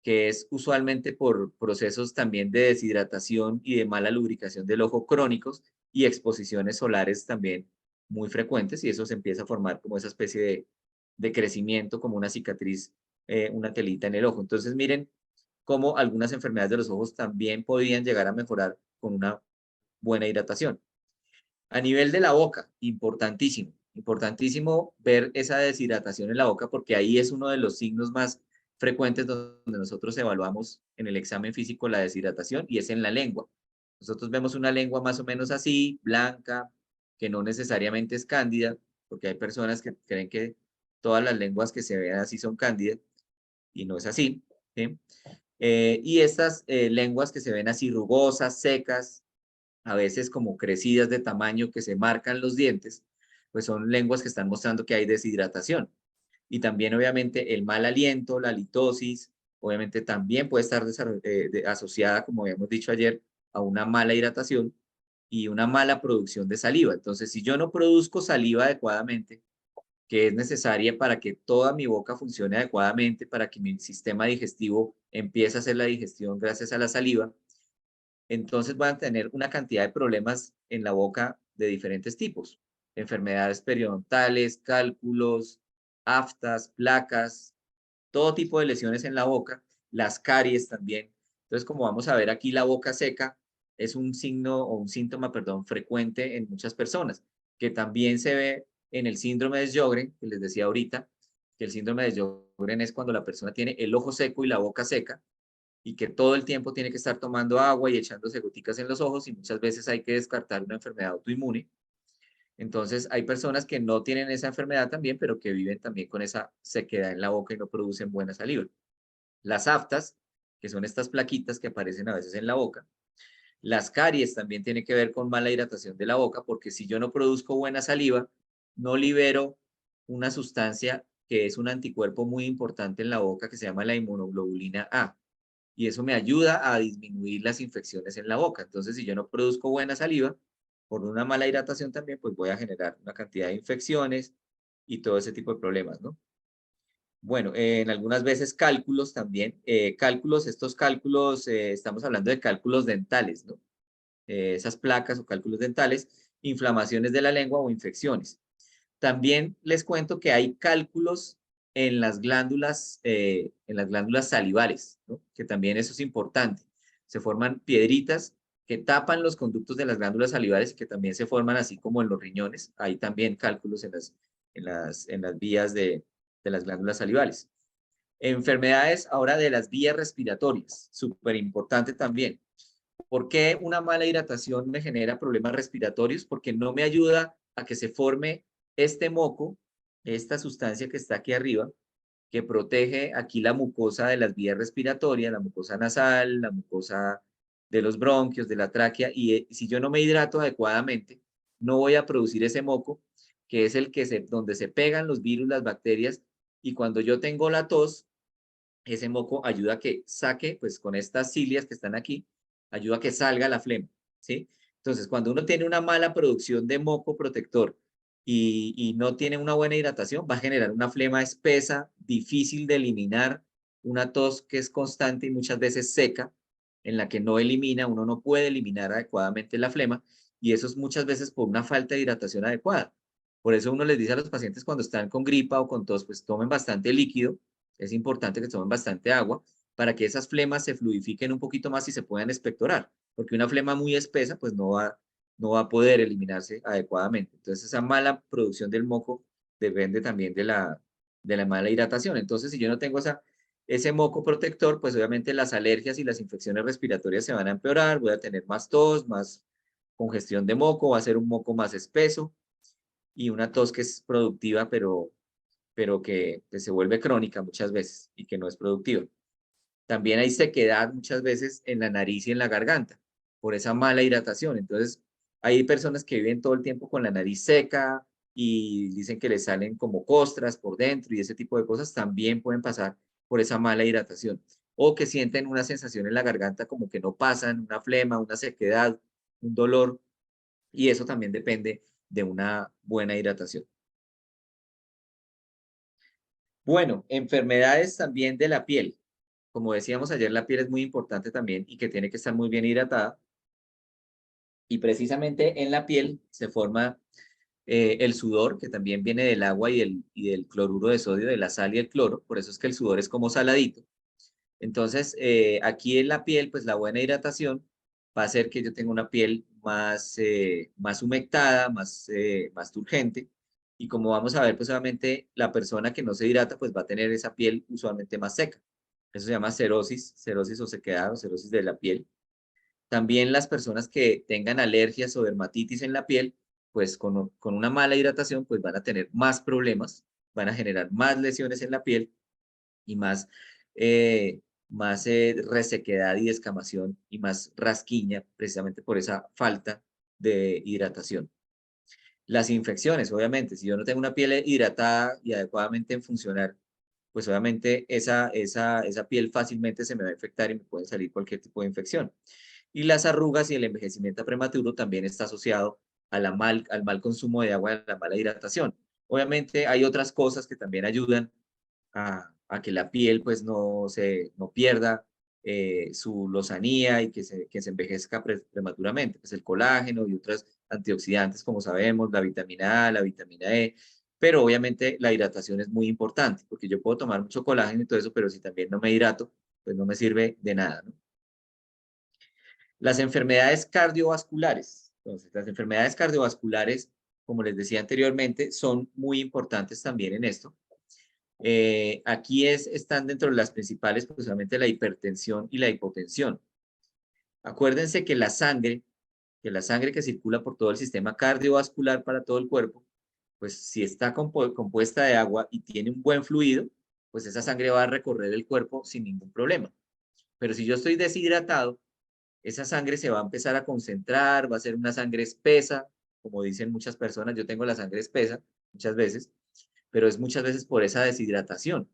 que es usualmente por procesos también de deshidratación y de mala lubricación del ojo crónicos y exposiciones solares también muy frecuentes, y eso se empieza a formar como esa especie de crecimiento, como una cicatriz, una telita en el ojo. Entonces miren cómo algunas enfermedades de los ojos también podrían llegar a mejorar con una buena hidratación. A nivel de la boca, importantísimo, importantísimo ver esa deshidratación en la boca, porque ahí es uno de los signos más frecuentes donde nosotros evaluamos en el examen físico la deshidratación, y es en la lengua. Nosotros vemos una lengua más o menos así, blanca, que no necesariamente es cándida, porque hay personas que creen que todas las lenguas que se ven así son cándidas, y no es así, ¿sí? Y estas lenguas que se ven así rugosas, secas, a veces como crecidas de tamaño que se marcan los dientes, pues son lenguas que están mostrando que hay deshidratación. Y también obviamente el mal aliento, la litosis, obviamente también puede estar asociada, como habíamos dicho ayer, a una mala hidratación y una mala producción de saliva. Entonces, si yo no produzco saliva adecuadamente, que es necesaria para que toda mi boca funcione adecuadamente, para que mi sistema digestivo empiece a hacer la digestión gracias a la saliva, entonces van a tener una cantidad de problemas en la boca de diferentes tipos. Enfermedades periodontales, cálculos, aftas, placas, todo tipo de lesiones en la boca, las caries también. Entonces, como vamos a ver aquí, la boca seca es un signo o un síntoma, perdón, frecuente en muchas personas, que también se ve en el síndrome de Sjögren, que les decía ahorita, que el síndrome de Sjögren es cuando la persona tiene el ojo seco y la boca seca, y que todo el tiempo tiene que estar tomando agua y echándose goticas en los ojos, y muchas veces hay que descartar una enfermedad autoinmune. Entonces, hay personas que no tienen esa enfermedad también, pero que viven también con esa sequedad en la boca y no producen buena saliva. Las aftas, que son estas plaquitas que aparecen a veces en la boca. Las caries también tienen que ver con mala hidratación de la boca, porque si yo no produzco buena saliva, no libero una sustancia que es un anticuerpo muy importante en la boca que se llama la inmunoglobulina A, y eso me ayuda a disminuir las infecciones en la boca. Entonces, si yo no produzco buena saliva, por una mala hidratación también, pues voy a generar una cantidad de infecciones y todo ese tipo de problemas, ¿no? Bueno, en algunas veces cálculos también. Estos cálculos, estamos hablando de cálculos dentales, ¿no? Esas placas o cálculos dentales, inflamaciones de la lengua o infecciones. También les cuento que hay cálculos en las glándulas salivares, ¿no? Que también eso es importante. Se forman piedritas que tapan los conductos de las glándulas salivares y que también se forman así como en los riñones. Hay también cálculos en las vías de las glándulas salivares. Enfermedades ahora de las vías respiratorias, súper importante también. ¿Por qué una mala hidratación me genera problemas respiratorios? Porque no me ayuda a que se forme este moco, esta sustancia que está aquí arriba, que protege aquí la mucosa de las vías respiratorias, la mucosa nasal, la mucosa de los bronquios, de la tráquea, y si yo no me hidrato adecuadamente, no voy a producir ese moco, que es donde se pegan los virus, las bacterias, y cuando yo tengo la tos, ese moco ayuda a que saque, pues con estas cilias que están aquí, ayuda a que salga la flema, ¿sí? Entonces, cuando uno tiene una mala producción de moco protector y no tiene una buena hidratación, va a generar una flema espesa, difícil de eliminar, una tos que es constante y muchas veces seca, en la que no elimina, uno no puede eliminar adecuadamente la flema, y eso es muchas veces por una falta de hidratación adecuada. Por eso uno les dice a los pacientes cuando están con gripa o con tos, pues tomen bastante líquido, es importante que tomen bastante agua para que esas flemas se fluidifiquen un poquito más y se puedan expectorar, porque una flema muy espesa pues no va a poder eliminarse adecuadamente. Entonces esa mala producción del moco depende también de la mala hidratación. Entonces si yo no tengo ese moco protector, pues obviamente las alergias y las infecciones respiratorias se van a empeorar, voy a tener más tos, más congestión de moco, va a ser un moco más espeso y una tos que es productiva, pero que se vuelve crónica muchas veces y que no es productiva. También hay sequedad muchas veces en la nariz y en la garganta por esa mala hidratación. Entonces, hay personas que viven todo el tiempo con la nariz seca y dicen que les salen como costras por dentro y ese tipo de cosas también pueden pasar por esa mala hidratación. O que sienten una sensación en la garganta como que no pasan, una flema, una sequedad, un dolor, y eso también depende de una buena hidratación. Bueno, enfermedades también de la piel. Como decíamos ayer, la piel es muy importante también y que tiene que estar muy bien hidratada. Y precisamente en la piel se forma el sudor, que también viene del agua y del cloruro de sodio, de la sal y el cloro. Por eso es que el sudor es como saladito. Entonces, aquí en la piel, pues la buena hidratación va a hacer que yo tenga una piel más humectada, más turgente. Y como vamos a ver, pues obviamente la persona que no se hidrata, pues va a tener esa piel usualmente más seca. Eso se llama cerosis, cerosis o sequedad o cerosis de la piel. También las personas que tengan alergias o dermatitis en la piel, pues con una mala hidratación, pues van a tener más problemas, van a generar más lesiones en la piel y más resequedad y descamación y más rasquiña, precisamente por esa falta de hidratación. Las infecciones, obviamente, si yo no tengo una piel hidratada y adecuadamente en funcionar, pues obviamente esa piel fácilmente se me va a infectar y me puede salir cualquier tipo de infección. Y las arrugas y el envejecimiento prematuro también está asociado al mal consumo de agua, a la mala hidratación. Obviamente hay otras cosas que también ayudan a que la piel pues no pierda su lozanía y que se envejezca prematuramente. Pues el colágeno y otros antioxidantes, como sabemos, la vitamina A, la vitamina E, pero obviamente la hidratación es muy importante, porque yo puedo tomar mucho colágeno y todo eso, pero si también no me hidrato, pues no me sirve de nada, ¿no? Las enfermedades cardiovasculares. Entonces, las enfermedades cardiovasculares, como les decía anteriormente, son muy importantes también en esto. Aquí están dentro de las principales, pues solamente la hipertensión y la hipotensión. Acuérdense que la sangre que circula por todo el sistema cardiovascular para todo el cuerpo, pues si está compuesta de agua y tiene un buen fluido, pues esa sangre va a recorrer el cuerpo sin ningún problema. Pero si yo estoy deshidratado, esa sangre se va a empezar a concentrar, va a ser una sangre espesa, como dicen muchas personas, yo tengo la sangre espesa muchas veces, pero es muchas veces por esa deshidratación.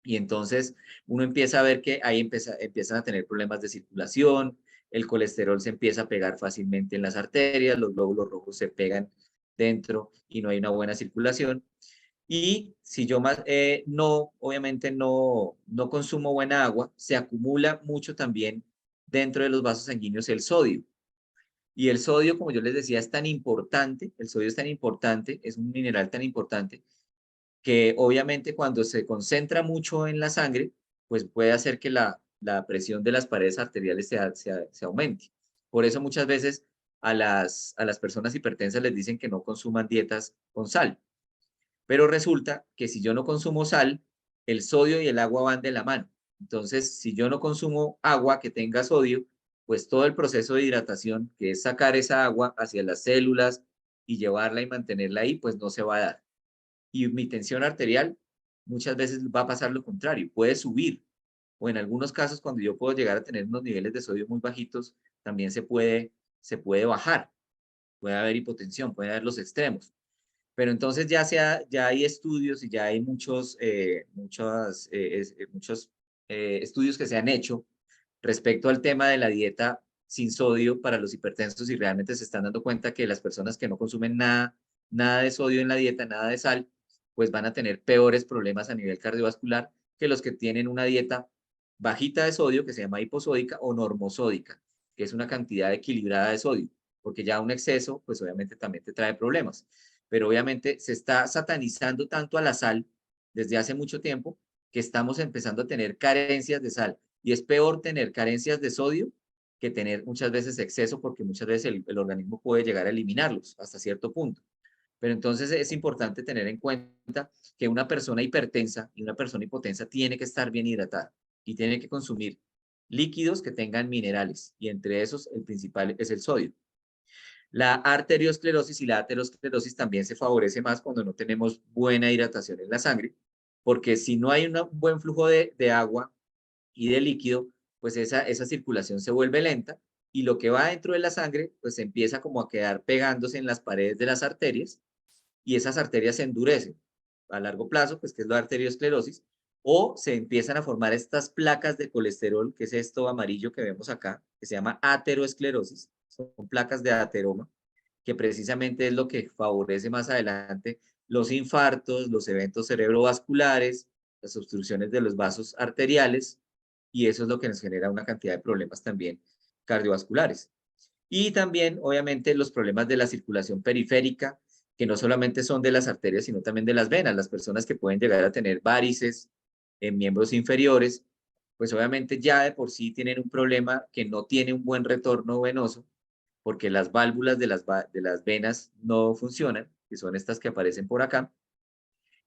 Y entonces uno empieza a ver que ahí empiezan a tener problemas de circulación, el colesterol se empieza a pegar fácilmente en las arterias, los glóbulos rojos se pegan dentro y no hay una buena circulación. Y si yo obviamente no consumo buena agua, se acumula mucho también dentro de los vasos sanguíneos el sodio. Y el sodio, como yo les decía, es tan importante, el sodio es tan importante, es un mineral tan importante, que obviamente cuando se concentra mucho en la sangre, pues puede hacer que la presión de las paredes arteriales se aumente. Por eso muchas veces a las personas hipertensas les dicen que no consuman dietas con sal. Pero resulta que si yo no consumo sal, el sodio y el agua van de la mano. Entonces, si yo no consumo agua que tenga sodio, pues todo el proceso de hidratación, que es sacar esa agua hacia las células y llevarla y mantenerla ahí, pues no se va a dar. Y mi tensión arterial muchas veces va a pasar lo contrario, puede subir. O en algunos casos, cuando yo puedo llegar a tener unos niveles de sodio muy bajitos, también se puede bajar. Puede haber hipotensión, puede haber los extremos. Pero entonces ya hay estudios y ya hay muchos estudios que se han hecho respecto al tema de la dieta sin sodio para los hipertensos y realmente se están dando cuenta que las personas que no consumen nada de sodio en la dieta, nada de sal, pues van a tener peores problemas a nivel cardiovascular que los que tienen una dieta bajita de sodio, que se llama hiposódica o normosódica, que es una cantidad equilibrada de sodio, porque ya un exceso, pues obviamente también te trae problemas. Pero obviamente se está satanizando tanto a la sal desde hace mucho tiempo que estamos empezando a tener carencias de sal. Y es peor tener carencias de sodio que tener muchas veces exceso, porque muchas veces el organismo puede llegar a eliminarlos hasta cierto punto. Pero entonces es importante tener en cuenta que una persona hipertensa y una persona hipotensa tiene que estar bien hidratada y tiene que consumir líquidos que tengan minerales y entre esos el principal es el sodio. La arteriosclerosis y la aterosclerosis también se favorece más cuando no tenemos buena hidratación en la sangre, porque si no hay un buen flujo de agua y de líquido, pues esa circulación se vuelve lenta y lo que va dentro de la sangre, pues empieza como a quedar pegándose en las paredes de las arterias y esas arterias se endurecen a largo plazo, pues que es la arteriosclerosis, o se empiezan a formar estas placas de colesterol, que es esto amarillo que vemos acá, que se llama aterosclerosis, son placas de ateroma, que precisamente es lo que favorece más adelante los infartos, los eventos cerebrovasculares, las obstrucciones de los vasos arteriales, y eso es lo que nos genera una cantidad de problemas también cardiovasculares. Y también, obviamente, los problemas de la circulación periférica, que no solamente son de las arterias, sino también de las venas. Las personas que pueden llegar a tener varices en miembros inferiores, pues obviamente ya de por sí tienen un problema que no tiene un buen retorno venoso, porque las válvulas de las venas no funcionan, que son estas que aparecen por acá.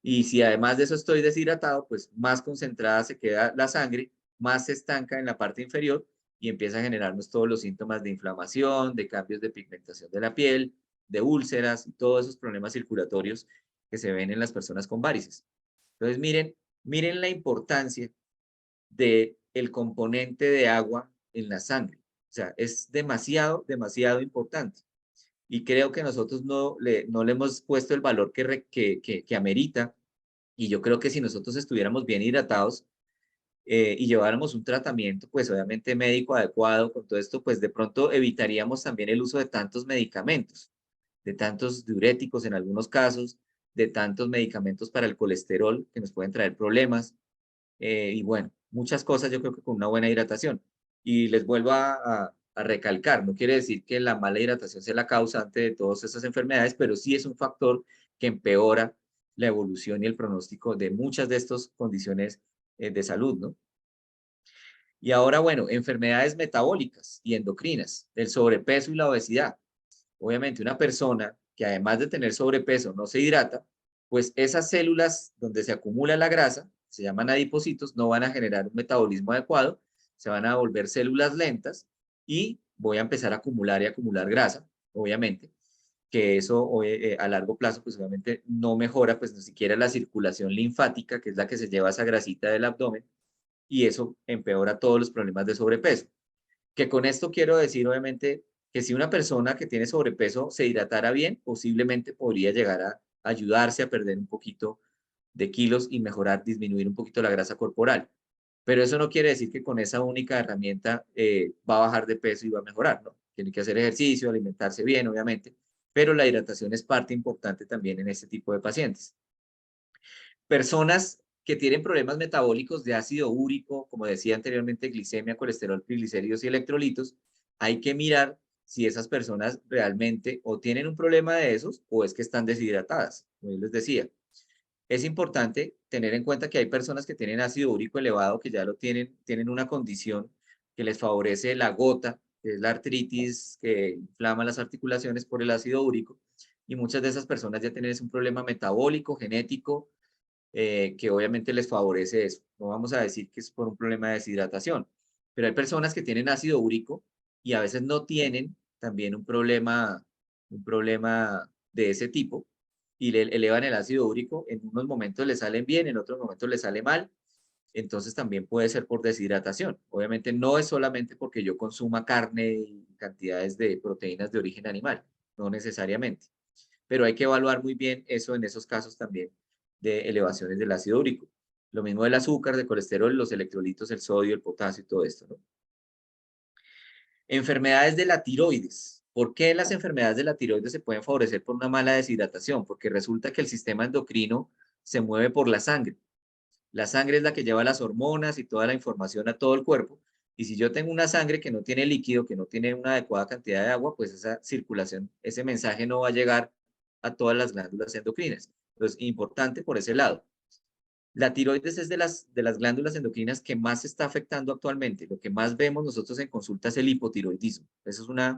Y si además de eso estoy deshidratado, pues más concentrada se queda la sangre, más se estanca en la parte inferior y empieza a generarnos todos los síntomas de inflamación, de cambios de pigmentación de la piel, de úlceras y todos esos problemas circulatorios que se ven en las personas con varices. Entonces, miren la importancia del componente de agua en la sangre. O sea, es demasiado, demasiado importante. Y creo que nosotros no le hemos puesto el valor que amerita y yo creo que si nosotros estuviéramos bien hidratados y lleváramos un tratamiento, pues obviamente médico adecuado con todo esto, pues de pronto evitaríamos también el uso de tantos medicamentos, de tantos diuréticos en algunos casos, de tantos medicamentos para el colesterol que nos pueden traer problemas. Y bueno, muchas cosas yo creo que con una buena hidratación. Y les vuelvo a recalcar, no quiere decir que la mala hidratación sea la causante de todas esas enfermedades, pero sí es un factor que empeora la evolución y el pronóstico de muchas de estas condiciones de salud, ¿no? Y ahora, bueno, enfermedades metabólicas y endocrinas, el sobrepeso y la obesidad. Obviamente, una persona que además de tener sobrepeso no se hidrata, pues esas células donde se acumula la grasa, se llaman adipocitos, no van a generar un metabolismo adecuado, se van a volver células lentas y voy a empezar a acumular y acumular grasa, obviamente, que eso a largo plazo, pues obviamente no mejora, pues ni siquiera la circulación linfática, que es la que se lleva esa grasita del abdomen, y eso empeora todos los problemas de sobrepeso. Que con esto quiero decir, obviamente, que si una persona que tiene sobrepeso se hidratara bien, posiblemente podría llegar a ayudarse a perder un poquito de kilos y mejorar, disminuir un poquito la grasa corporal. Pero eso no quiere decir que con esa única herramienta va a bajar de peso y va a mejorar, ¿no? Tiene que hacer ejercicio, alimentarse bien, obviamente, pero la hidratación es parte importante también en este tipo de pacientes. Personas que tienen problemas metabólicos de ácido úrico, como decía anteriormente, glicemia, colesterol, triglicéridos y electrolitos, hay que mirar si esas personas realmente o tienen un problema de esos o es que están deshidratadas, como yo les decía. Es importante tener en cuenta que hay personas que tienen ácido úrico elevado, que ya lo tienen una condición que les favorece la gota, que es la artritis que inflama las articulaciones por el ácido úrico, y muchas de esas personas ya tienen un problema metabólico, genético, que obviamente les favorece eso. No vamos a decir que es por un problema de deshidratación, pero hay personas que tienen ácido úrico y a veces no tienen también un problema de ese tipo y le elevan el ácido úrico. En unos momentos le salen bien, en otros momentos le sale mal. Entonces también puede ser por deshidratación. Obviamente no es solamente porque yo consuma carne y cantidades de proteínas de origen animal, no necesariamente, pero hay que evaluar muy bien eso en esos casos también de elevaciones del ácido úrico. Lo mismo del azúcar, del colesterol, los electrolitos, el sodio, el potasio y todo esto, ¿no? Enfermedades de la tiroides. ¿Por qué las enfermedades de la tiroides se pueden favorecer por una mala deshidratación? Porque resulta que el sistema endocrino se mueve por la sangre. La sangre es la que lleva las hormonas y toda la información a todo el cuerpo. Y si yo tengo una sangre que no tiene líquido, que no tiene una adecuada cantidad de agua, pues esa circulación, ese mensaje no va a llegar a todas las glándulas endocrinas. Entonces, importante por ese lado. La tiroides es de las glándulas endocrinas que más se está afectando actualmente. Lo que más vemos nosotros en consulta es el hipotiroidismo. Eso es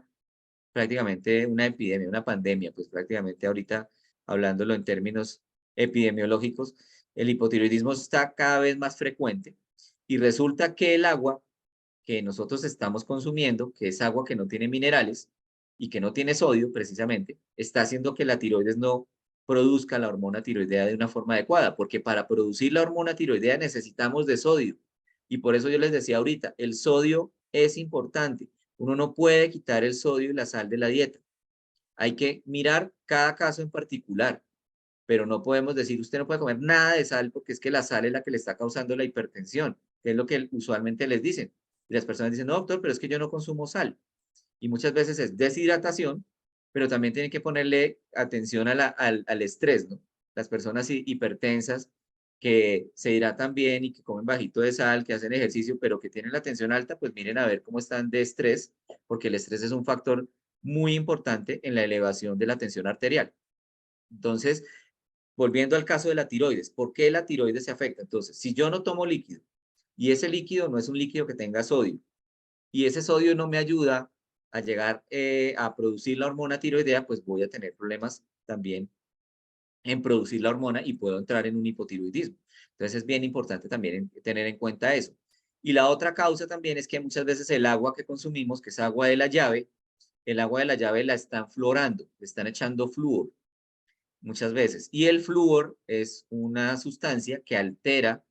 prácticamente una epidemia, una pandemia, pues prácticamente ahorita hablándolo en términos epidemiológicos, el hipotiroidismo está cada vez más frecuente y resulta que el agua que nosotros estamos consumiendo, que es agua que no tiene minerales y que no tiene sodio precisamente, está haciendo que la tiroides no produzca la hormona tiroidea de una forma adecuada, porque para producir la hormona tiroidea necesitamos de sodio. Y por eso yo les decía ahorita, el sodio es importante. Uno no puede quitar el sodio y la sal de la dieta. Hay que mirar cada caso en particular, pero no podemos decir, usted no puede comer nada de sal porque es que la sal es la que le está causando la hipertensión, que es lo que usualmente les dicen. Y las personas dicen, no, doctor, pero es que yo no consumo sal. Y muchas veces es deshidratación, pero también tienen que ponerle atención a al estrés, ¿no? Las personas hipertensas que se hidratan bien y que comen bajito de sal, que hacen ejercicio, pero que tienen la tensión alta, pues miren a ver cómo están de estrés, porque el estrés es un factor muy importante en la elevación de la tensión arterial. Entonces, volviendo al caso de la tiroides, ¿por qué la tiroides se afecta? Entonces, si yo no tomo líquido y ese líquido no es un líquido que tenga sodio y ese sodio no me ayuda a llegar a producir la hormona tiroidea, pues voy a tener problemas también en producir la hormona y puedo entrar en un hipotiroidismo. Entonces es bien importante también tener en cuenta eso. Y la otra causa también es que muchas veces el agua que consumimos, que es agua de la llave, el agua de la llave la están fluorando, le están echando flúor muchas veces. Y el flúor es una sustancia que altera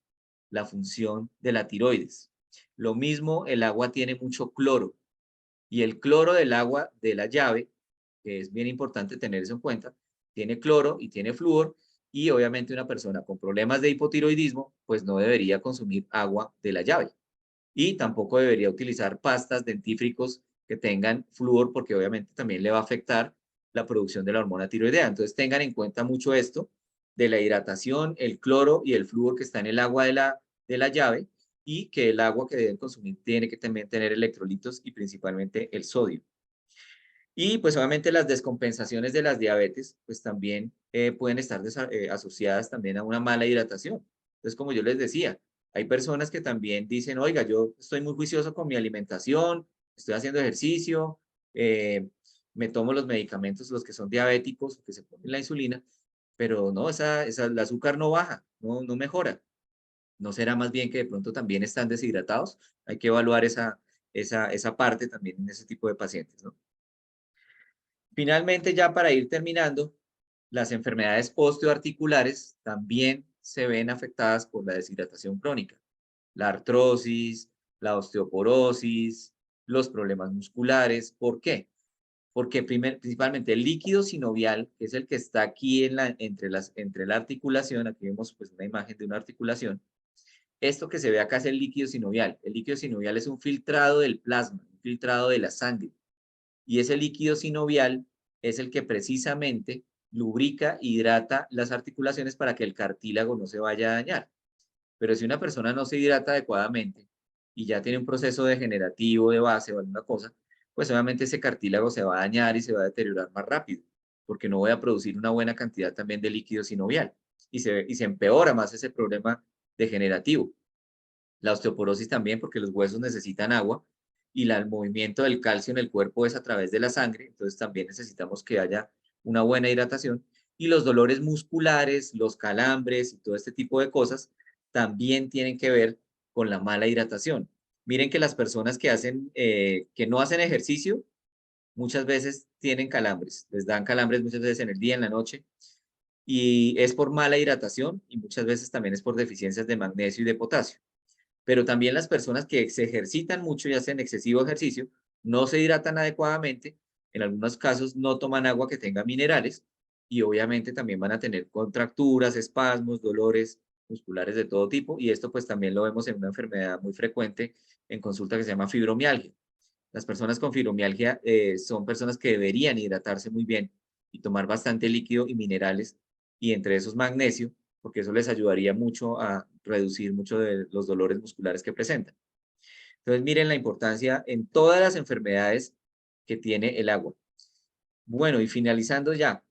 la función de la tiroides. Lo mismo, el agua tiene mucho cloro y el cloro del agua de la llave, que es bien importante tener eso en cuenta, tiene cloro y tiene flúor y obviamente una persona con problemas de hipotiroidismo pues no debería consumir agua de la llave y tampoco debería utilizar pastas, dentífricos que tengan flúor porque obviamente también le va a afectar la producción de la hormona tiroidea. Entonces tengan en cuenta mucho esto de la hidratación, el cloro y el flúor que está en el agua de la llave y que el agua que deben consumir tiene que también tener electrolitos y principalmente el sodio. Y pues obviamente las descompensaciones de las diabetes pues también pueden estar asociadas también a una mala hidratación. Entonces, como yo les decía, hay personas que también dicen, oiga, yo estoy muy juicioso con mi alimentación, estoy haciendo ejercicio, eh, me tomo los medicamentos, los que son diabéticos, que se ponen la insulina, pero no, el azúcar no baja, no mejora. ¿No será más bien que de pronto también están deshidratados? Hay que evaluar esa parte también en ese tipo de pacientes, ¿no? Finalmente, ya para ir terminando, las enfermedades osteoarticulares también se ven afectadas por la deshidratación crónica. La artrosis, la osteoporosis, los problemas musculares. ¿Por qué? Porque principalmente el líquido sinovial, que es el que está aquí entre la articulación, aquí vemos pues una imagen de una articulación, esto que se ve acá es el líquido sinovial. El líquido sinovial es un filtrado del plasma, un filtrado de la sangre. Y ese líquido sinovial es el que precisamente lubrica, hidrata las articulaciones para que el cartílago no se vaya a dañar. Pero si una persona no se hidrata adecuadamente y ya tiene un proceso degenerativo de base o alguna cosa, pues obviamente ese cartílago se va a dañar y se va a deteriorar más rápido, porque no voy a producir una buena cantidad también de líquido sinovial y se empeora más ese problema degenerativo. La osteoporosis también, porque los huesos necesitan agua y el movimiento del calcio en el cuerpo es a través de la sangre, entonces también necesitamos que haya una buena hidratación. Y los dolores musculares, los calambres y todo este tipo de cosas también tienen que ver con la mala hidratación. Miren que las personas que no hacen ejercicio, muchas veces tienen calambres, les dan calambres muchas veces en el día, en la noche, y es por mala hidratación y muchas veces también es por deficiencias de magnesio y de potasio. Pero también las personas que se ejercitan mucho y hacen excesivo ejercicio, no se hidratan adecuadamente, en algunos casos no toman agua que tenga minerales y obviamente también van a tener contracturas, espasmos, dolores musculares de todo tipo y esto pues también lo vemos en una enfermedad muy frecuente en consulta que se llama fibromialgia. Las personas con fibromialgia son personas que deberían hidratarse muy bien y tomar bastante líquido y minerales y entre esos magnesio, porque eso les ayudaría mucho a reducir mucho de los dolores musculares que presentan. Entonces, miren la importancia en todas las enfermedades que tiene el agua. Bueno, y finalizando ya,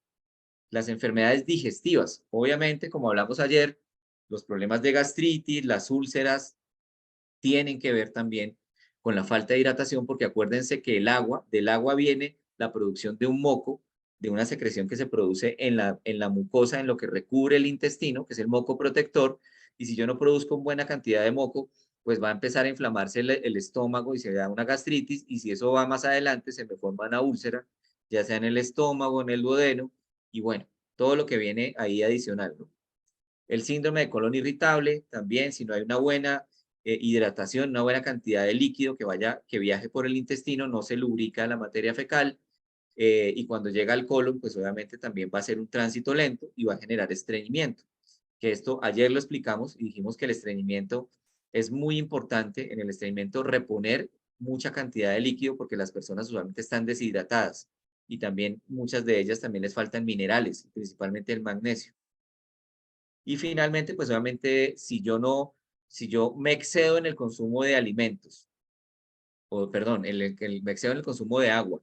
las enfermedades digestivas. Obviamente, como hablamos ayer, los problemas de gastritis, las úlceras, tienen que ver también con la falta de hidratación, porque acuérdense que del agua viene la producción de un moco de una secreción que se produce en la mucosa, en lo que recubre el intestino, que es el moco protector, y si yo no produzco buena cantidad de moco, pues va a empezar a inflamarse el estómago y se da una gastritis, y si eso va más adelante, se me forma una úlcera, ya sea en el estómago, en el duodeno, y bueno, todo lo que viene ahí adicional, ¿no? El síndrome de colon irritable, también, si no hay una buena hidratación, una buena cantidad de líquido que viaje por el intestino, no se lubrica la materia fecal, y cuando llega al colon, pues obviamente también va a ser un tránsito lento y va a generar estreñimiento. Que esto ayer lo explicamos y dijimos que el estreñimiento es muy importante en el estreñimiento reponer mucha cantidad de líquido porque las personas usualmente están deshidratadas y también muchas de ellas también les faltan minerales, principalmente el magnesio. Y finalmente, pues obviamente si yo me excedo en el consumo de alimentos, o perdón, me excedo en el consumo de agua,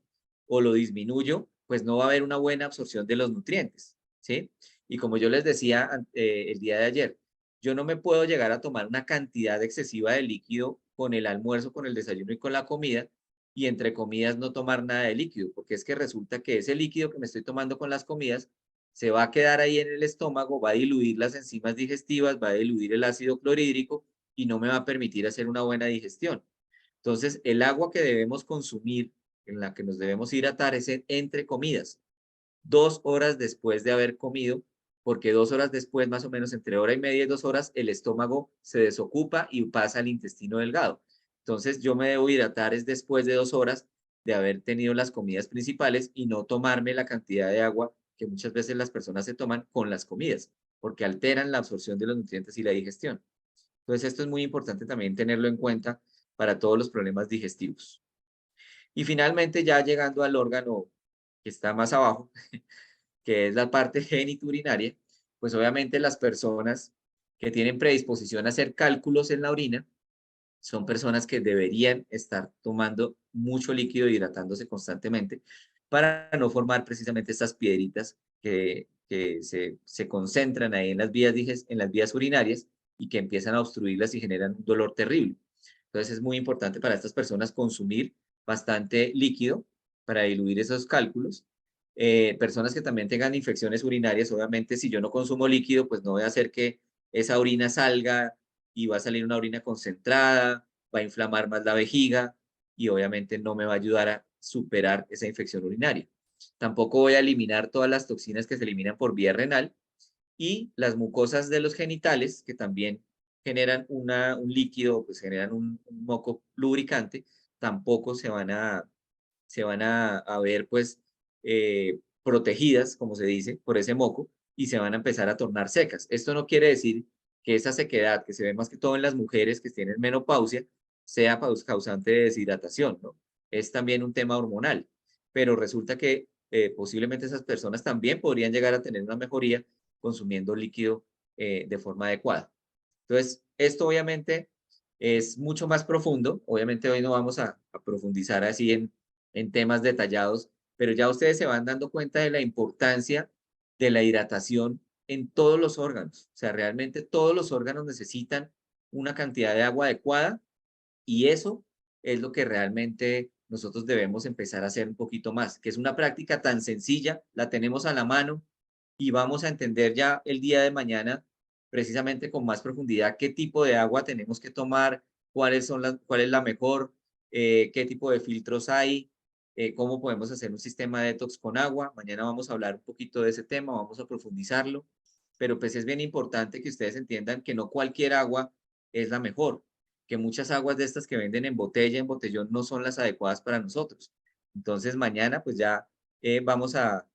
o lo disminuyo, pues no va a haber una buena absorción de los nutrientes, ¿sí? Y como yo les decía el día de ayer, yo no me puedo llegar a tomar una cantidad excesiva de líquido con el almuerzo, con el desayuno y con la comida, y entre comidas no tomar nada de líquido, porque es que resulta que ese líquido que me estoy tomando con las comidas se va a quedar ahí en el estómago, va a diluir las enzimas digestivas, va a diluir el ácido clorhídrico y no me va a permitir hacer una buena digestión. Entonces, el agua que debemos consumir, en la que nos debemos hidratar, es entre comidas, 2 horas después de haber comido, porque 2 horas después, más o menos entre hora y media y 2 horas, el estómago se desocupa y pasa al intestino delgado. Entonces, yo me debo hidratar es después de 2 horas de haber tenido las comidas principales y no tomarme la cantidad de agua que muchas veces las personas se toman con las comidas, porque alteran la absorción de los nutrientes y la digestión. Entonces, esto es muy importante también tenerlo en cuenta para todos los problemas digestivos. Y finalmente, ya llegando al órgano que está más abajo, que es la parte genitourinaria, pues obviamente las personas que tienen predisposición a hacer cálculos en la orina son personas que deberían estar tomando mucho líquido y hidratándose constantemente para no formar precisamente estas piedritas que se concentran ahí en las en las vías urinarias y que empiezan a obstruirlas y generan un dolor terrible. Entonces es muy importante para estas personas consumir bastante líquido para diluir esos cálculos. Personas que también tengan infecciones urinarias, obviamente si yo no consumo líquido, pues no voy a hacer que esa orina salga y va a salir una orina concentrada, va a inflamar más la vejiga y obviamente no me va a ayudar a superar esa infección urinaria. Tampoco voy a eliminar todas las toxinas que se eliminan por vía renal y las mucosas de los genitales, que también generan un líquido, pues generan un moco lubricante, tampoco se van a ver pues protegidas, como se dice, por ese moco y se van a empezar a tornar secas. Esto no quiere decir que esa sequedad que se ve más que todo en las mujeres que tienen menopausia sea causante de deshidratación, ¿no? Es también un tema hormonal, pero resulta que posiblemente esas personas también podrían llegar a tener una mejoría consumiendo líquido de forma adecuada. Entonces, esto obviamente es mucho más profundo. Obviamente hoy no vamos a profundizar así en temas detallados, pero ya ustedes se van dando cuenta de la importancia de la hidratación en todos los órganos. O sea, realmente todos los órganos necesitan una cantidad de agua adecuada y eso es lo que realmente nosotros debemos empezar a hacer un poquito más, que es una práctica tan sencilla, la tenemos a la mano y vamos a entender ya el día de mañana precisamente con más profundidad qué tipo de agua tenemos que tomar, cuál es la mejor, qué tipo de filtros hay, cómo podemos hacer un sistema de detox con agua. Mañana vamos a hablar un poquito de ese tema, vamos a profundizarlo, pero pues es bien importante que ustedes entiendan que no cualquier agua es la mejor, que muchas aguas de estas que venden en botella, en botellón, no son las adecuadas para nosotros. Entonces mañana pues ya vamos a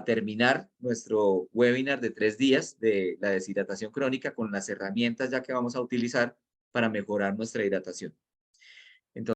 terminar nuestro webinar de 3 días de la deshidratación crónica con las herramientas ya que vamos a utilizar para mejorar nuestra hidratación.